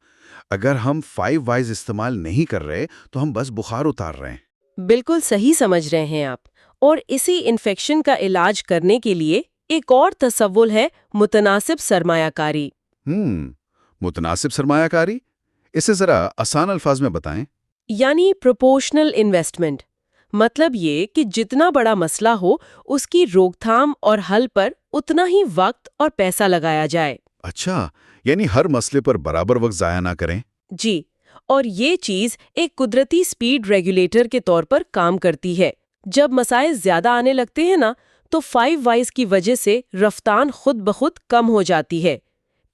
اگر ہم 5 Whys استعمال نہیں کر رہے تو ہم بس بخار اتار رہے ہیں۔ بالکل صحیح سمجھ رہے ہیں آپ۔ اور اسی انفیکشن کا علاج کرنے کے لیے ایک اور تصور ہے متناسب سرمایہ کاری۔ متناسب سرمایہ کاری؟ اسے ذرا آسان الفاظ میں بتائیں۔ یعنی پروپورشنل انویسٹمنٹ۔ مطلب یہ کہ جتنا بڑا مسئلہ ہو اس کی روک تھام اور حل پر اتنا ہی وقت اور پیسہ لگایا جائے۔ اچھا، یعنی ہر مسئلے پر برابر وقت ضائع نہ کریں۔ جی، اور یہ چیز ایک قدرتی سپیڈ ریگولیٹر کے طور پر کام کرتی ہے۔ جب مسائل زیادہ آنے لگتے ہیں نا تو 5 وائز کی وجہ سے رفتار خود بخود کم ہو جاتی ہے،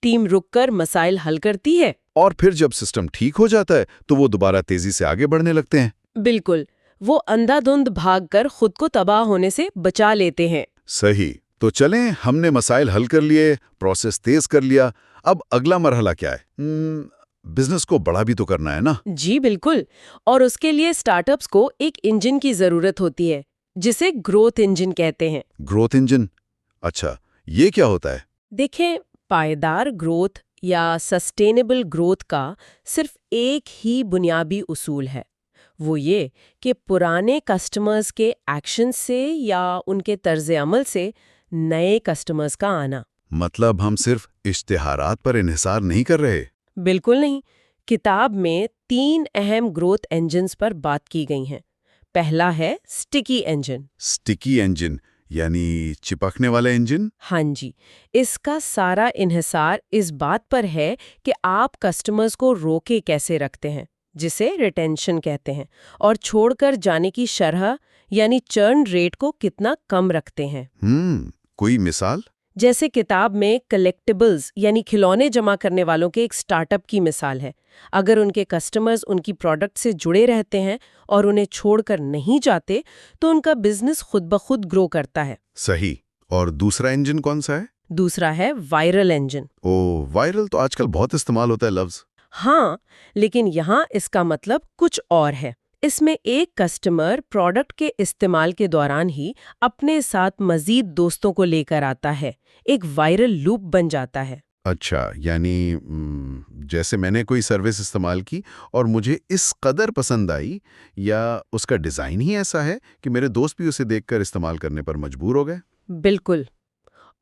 ٹیم رک کر مسائل حل کرتی ہے۔ اور پھر جب سسٹم ٹھیک ہو جاتا ہے تو وہ دوبارہ تیزی سے آگے بڑھنے لگتے ہیں۔ بالکل، وہ اندھا دھند بھاگ کر خود کو تباہ ہونے سے بچا لیتے ہیں۔ صحیح، تو چلیں ہم نے مسائل حل کر لیے، پروسیس تیز کر لیا، اب اگلا مرحلہ کیا ہے؟ بزنس کو بڑا بھی تو کرنا ہے نا؟ جی بالکل، اور اس کے لیے اسٹارٹ اپس کو ایک انجن کی ضرورت ہوتی ہے جسے گروتھ انجن کہتے ہیں۔ Growth engine? اچھا، یہ کیا ہوتا ہے؟ دیکھیں، پائیدار گروتھ یا سسٹینیبل گروتھ کا صرف ایک ہی بنیادی اصول ہے، وہ یہ کہ پرانے کسٹمرز کے ایکشن سے یا ان کے طرز عمل سے نئے کسٹمرز کا آنا۔ مطلب ہم صرف اشتہارات پر انحصار نہیں کر رہے؟ بالکل نہیں۔ کتاب میں 3 اہم گروتھ انجنز پر بات کی گئی ہیں۔ پہلا ہے سٹکی انجن۔ سٹکی انجن یعنی چپکنے والا انجن؟ ہاں جی، اس کا سارا انحصار اس بات پر ہے کہ آپ کسٹمرز کو روکے کیسے رکھتے ہیں، جسے ریٹینشن کہتے ہیں، اور چھوڑ کر جانے کی شرح یعنی چرن ریٹ کو کتنا کم رکھتے ہیں۔ کوئی مثال؟ جیسے کتاب میں کلیکٹیبلز یعنی کھلونے جمع کرنے والوں کے ایک سٹارٹ اپ کی مثال ہے۔ اگر ان کے کسٹمرز ان کی پروڈکٹ سے جڑے رہتے ہیں اور انہیں چھوڑ کر نہیں جاتے تو ان کا بزنس خود بخود گرو کرتا ہے۔ صحیح، اور دوسرا انجن کون سا ہے؟ دوسرا ہے وائرل انجن۔ وائرل تو آج کل بہت استعمال ہوتا ہے لفظ۔ ہاں، لیکن یہاں اس کا مطلب کچھ اور ہے۔ اس میں ایک کسٹمر پروڈکٹ کے استعمال کے دوران ہی اپنے ساتھ مزید دوستوں کو لے کر آتا ہے، ایک وائرل لوپ بن جاتا ہے۔ اچھا، یعنی جیسے میں نے کوئی سروس استعمال کی اور مجھے اس قدر پسند آئی یا اس کا ڈیزائن ہی ایسا ہے کہ میرے دوست بھی اسے دیکھ کر استعمال کرنے پر مجبور ہو گئے۔ بالکل۔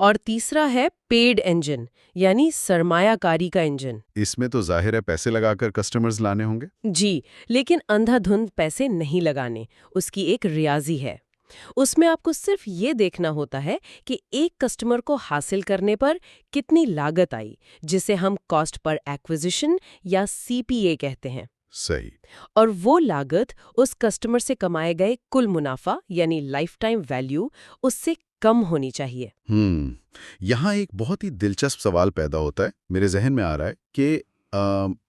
اور تیسرا ہے پیڈ انجن یعنی سرمایہ کاری کا انجن۔ اس میں تو ظاہر ہے پیسے لگا کر کسٹمرز لانے ہوں گے۔ جی، لیکن اندھا دھند پیسے نہیں لگانے، اس کی ایک ریاضی ہے۔ اس میں آپ کو صرف یہ دیکھنا ہوتا ہے کہ ایک کسٹمر کو حاصل کرنے پر کتنی لاگت آئی، جسے ہم کاسٹ پر ایکوزیشن یا CPA کہتے ہیں۔ صحیح۔ اور وہ لاگت اس کسٹمر سے کمائے گئے کل منافع یعنی لائف ٹائم ویلیو اس سے کم ہونی چاہیے۔ یہاں ایک بہت ہی دلچسپ سوال پیدا ہوتا ہے، میرے ذہن میں آ رہا ہے کہ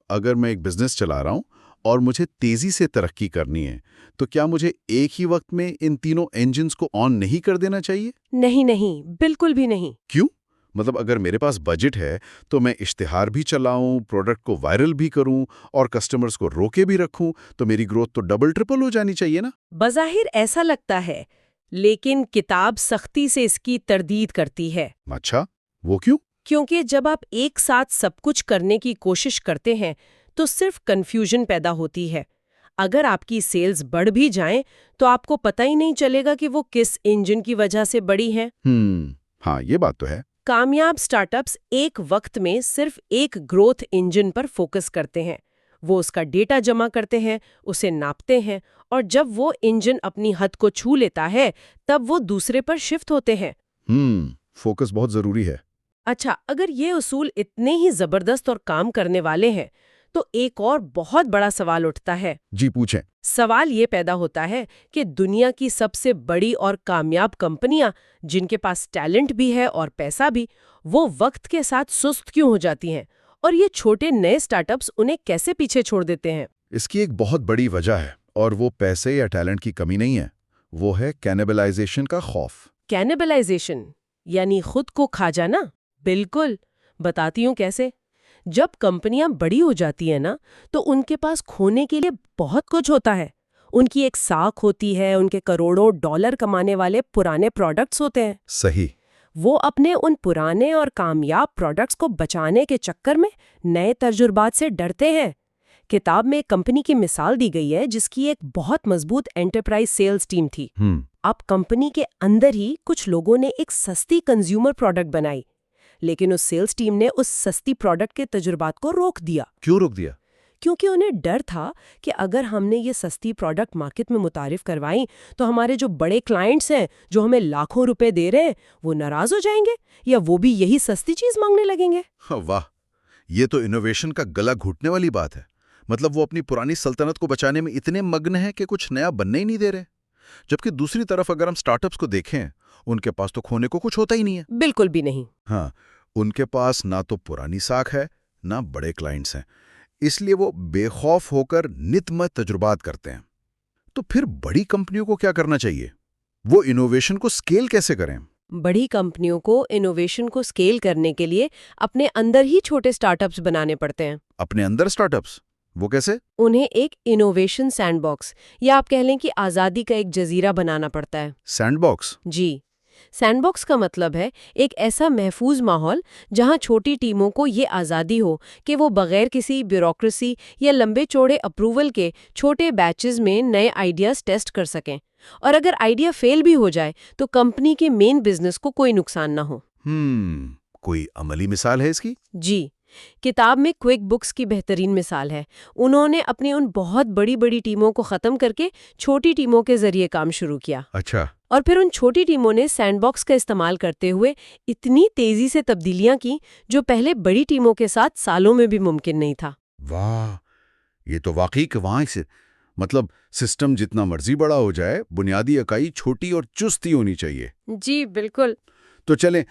اگر میں ایک بزنس چلا رہا ہوں اور مجھے تیزی سے ترقی کرنی ہے تو کیا مجھے ایک ہی وقت میں ان تینوں انجنز کو آن نہیں کر دینا چاہیے؟ نہیں، بالکل بھی نہیں۔ کیوں؟ مطلب اگر میرے پاس بجٹ ہے تو میں اشتہار بھی چلاؤں، پروڈکٹ کو وائرل بھی کروں اور کسٹمرز کو روکے بھی رکھوں تو میری گروتھ تو ڈبل ٹرپل ہو جانی چاہیے نا؟ بظاہر ایسا لگتا ہے، لیکن کتاب سختی سے اس کی تردید کرتی ہے۔ اچھا، وہ کیوں؟ کیونکہ جب آپ ایک ساتھ سب کچھ کرنے کی کوشش کرتے ہیں تو صرف کنفیوژن پیدا ہوتی ہے۔ اگر آپ کی سیلز بڑھ بھی جائیں تو آپ کو پتہ ہی نہیں چلے گا کہ وہ کس انجن کی وجہ سے بڑھی ہیں۔ ہاں، یہ بات تو ہے۔ کامیاب سٹارٹ اپس ایک وقت میں صرف ایک گروتھ انجن پر فوکس کرتے ہیں۔ وہ اس کا ڈیٹا جمع کرتے ہیں، اسے ناپتے ہیں، اور جب وہ انجن اپنی حد کو چھو لیتا ہے تب وہ دوسرے پر شفٹ ہوتے ہیں۔ فوکس بہت ضروری ہے۔ اچھا، اگر یہ اصول اتنے ہی زبردست اور کام کرنے والے ہیں تو ایک اور بہت بڑا سوال اٹھتا ہے۔ جی پوچھیں۔ سوال یہ پیدا ہوتا ہے کہ دنیا کی سب سے بڑی اور کامیاب کمپنیاں جن کے پاس ٹیلنٹ بھی ہے اور پیسہ بھی، وہ وقت کے ساتھ سست کیوں ہو جاتی ہیں، اور یہ چھوٹے نئے سٹارٹ اپس انہیں کیسے پیچھے چھوڑ دیتے ہیں؟ اس کی ایک بہت بڑی وجہ ہے، اور وہ پیسے یا ٹیلنٹ کی کمی نہیں ہے، وہ ہے کینیبلائزیشن کا خوف۔ کینیبلائزیشن یعنی خود کو کھا جانا؟ بالکل، بتاتی ہوں کیسے۔ جب کمپنیاں بڑی ہو جاتی ہیں نا تو ان کے پاس کھونے کے لیے بہت کچھ ہوتا ہے۔ ان کی ایک ساکھ ہوتی ہے، ان کے کروڑوں ڈالر کمانے والے پرانے پروڈکٹس ہوتے ہیں۔ صحیح۔ وہ اپنے ان پرانے اور کامیاب پروڈکٹس کو بچانے کے چکر میں نئے تجربات سے ڈرتے ہیں۔ کتاب میں ایک کمپنی کی مثال دی گئی ہے جس کی ایک بہت مضبوط انٹرپرائز سیلز ٹیم تھی۔ اب کمپنی کے اندر ہی کچھ لوگوں نے ایک سستی کنزیومر پروڈکٹ بنائی، لیکن اس سیلز ٹیم نے اس سستی پروڈکٹ کے تجربات کو روک دیا۔ کیوں روک دیا؟ کیونکہ انہیں ڈر تھا کہ اگر ہم نے یہ سستی پروڈکٹ مارکیٹ میں متعارف کروائی تو ہمارے جو بڑے کلائنٹس ہیں جو ہمیں لاکھوں روپے دے رہے ہیں وہ ناراض ہو جائیں گے یا وہ بھی یہی سستی چیز مانگنے لگیں گے۔ واہ، یہ تو انوویشن کا گلا گھٹنے والی بات ہے۔ مطلب وہ اپنی پرانی سلطنت کو بچانے میں اتنے مگن ہیں کہ کچھ نیا بننے ہی نہیں دے رہے۔ جبکہ دوسری طرف اگر ہم سٹارٹ اپس کو دیکھیں، ان کے پاس تو کھونے کو کچھ ہوتا ہی نہیں ہے۔ بالکل بھی نہیں۔ ہاں، ان کے پاس نہ تو پرانی ساکھ ہے نہ بڑے کلائنٹس ہیں، اس لیے وہ بے خوف ہو کر نت مت تجربات کرتے ہیں۔ تو پھر بڑی کمپنیوں کو کیا کرنا چاہیے؟ وہ انوویشن کو سکیل کیسے کریں؟ بڑی کمپنیوں کو انوویشن کو سکیل کرنے کے لیے اپنے اندر ہی چھوٹے سٹارٹ اپس بنانے پڑتے ہیں۔ اپنے اندر سٹارٹ اپس؟ وہ کیسے؟ انہیں ایک انوویشن سینڈ باکس یا آپ کہہ لیں کہ آزادی کا ایک جزیرہ بنانا پڑتا ہے۔ Sandbox? جی، سینڈ باکس کا مطلب ہے ایک ایسا محفوظ ماحول جہاں چھوٹی ٹیموں کو یہ آزادی ہو کہ وہ بغیر کسی بیوروکریسی یا لمبے چوڑے اپروول کے چھوٹے بیچز میں نئے آئیڈیاز ٹیسٹ کر سکیں، اور اگر آئیڈیا فیل بھی ہو جائے تو کمپنی کے مین بزنس کو کوئی نقصان نہ ہو۔ کوئی عملی مثال ہے اس کی؟ جی، کتاب میں کوئک بکس کی بہترین مثال ہے۔ انہوں نے اپنی ان بہت بڑی بڑی ٹیموں کو ختم کر کے چھوٹی ٹیموں کے ذریعے کام شروع کیا۔ اچھا۔ اور پھر ان چھوٹی ٹیموں نے سینڈ باکس کا استعمال کرتے ہوئے اتنی تیزی سے تبدیلیاں کی جو پہلے بڑی ٹیموں کے ساتھ سالوں میں بھی ممکن نہیں تھا۔ واہ، یہ تو واقعی کہ وہاں سے مطلب سسٹم جتنا مرضی بڑا ہو جائے، بنیادی اکائی چھوٹی اور چستی ہونی چاہیے۔ جی بالکل۔ تو چلیں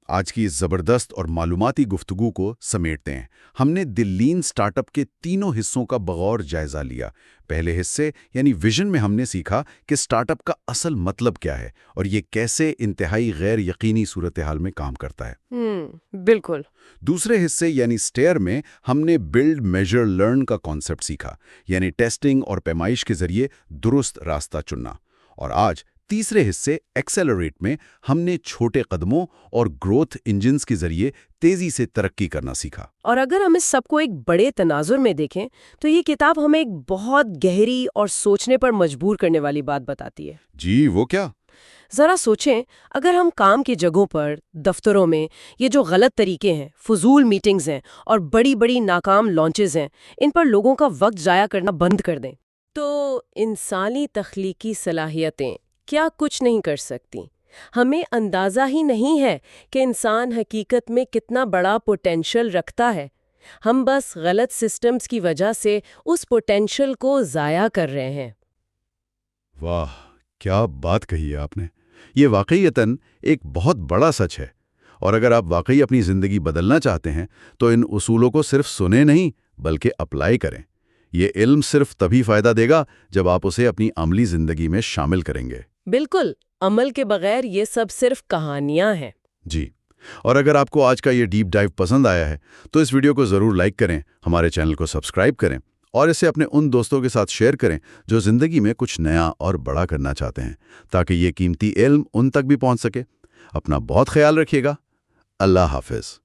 آج کی اس زبردست اور معلوماتی گفتگو کو سمیٹتے ہیں۔ ہم نے دی لین سٹارٹ اپ کے تینوں حصوں کا بغور جائزہ لیا۔ پہلے حصے یعنی ویژن میں ہم نے سیکھا کہ سٹارٹ اپ کا اصل مطلب کیا ہے اور یہ کیسے انتہائی غیر یقینی صورتحال میں کام کرتا ہے۔ بالکل۔ دوسرے حصے یعنی سٹیئر میں ہم نے بلڈ میجر لرن کا کانسیپٹ سیکھا، یعنی ٹیسٹنگ اور پیمائش کے ذریعے درست راستہ چننا۔ اور آج تیسرے حصے ایکسیلریٹ میں ہم نے چھوٹے قدموں اور گروتھ انجنز کے ذریعے تیزی سے ترقی کرنا سیکھا۔ اور اگر ہم اس سب کو ایک بڑے تناظر میں دیکھیں تو یہ کتاب ہمیں ایک بہت گہری اور سوچنے پر مجبور کرنے والی بات بتاتی ہے۔ جی، وہ کیا؟ ذرا سوچیں، اگر ہم کام کی جگہوں پر، دفتروں میں یہ جو غلط طریقے ہیں، فضول میٹنگز ہیں اور بڑی بڑی ناکام لانچز ہیں، ان پر لوگوں کا وقت ضائع کرنا بند کر دیں تو انسانی تخلیقی صلاحیتیں کیا کچھ نہیں کر سکتی؟ ہمیں اندازہ ہی نہیں ہے کہ انسان حقیقت میں کتنا بڑا پوٹینشل رکھتا ہے۔ ہم بس غلط سسٹمز کی وجہ سے اس پوٹینشل کو ضائع کر رہے ہیں۔ واہ، کیا بات کہی ہے آپ نے! یہ واقعیتاً ایک بہت بڑا سچ ہے، اور اگر آپ واقعی اپنی زندگی بدلنا چاہتے ہیں تو ان اصولوں کو صرف سنیں نہیں بلکہ اپلائی کریں۔ یہ علم صرف تبھی فائدہ دے گا جب آپ اسے اپنی عملی زندگی میں شامل کریں گے۔ بالکل، عمل کے بغیر یہ سب صرف کہانیاں ہیں۔ جی، اور اگر آپ کو آج کا یہ ڈیپ ڈائیو پسند آیا ہے تو اس ویڈیو کو ضرور لائک کریں، ہمارے چینل کو سبسکرائب کریں اور اسے اپنے ان دوستوں کے ساتھ شیئر کریں جو زندگی میں کچھ نیا اور بڑا کرنا چاہتے ہیں، تاکہ یہ قیمتی علم ان تک بھی پہنچ سکے۔ اپنا بہت خیال رکھیے گا۔ اللہ حافظ۔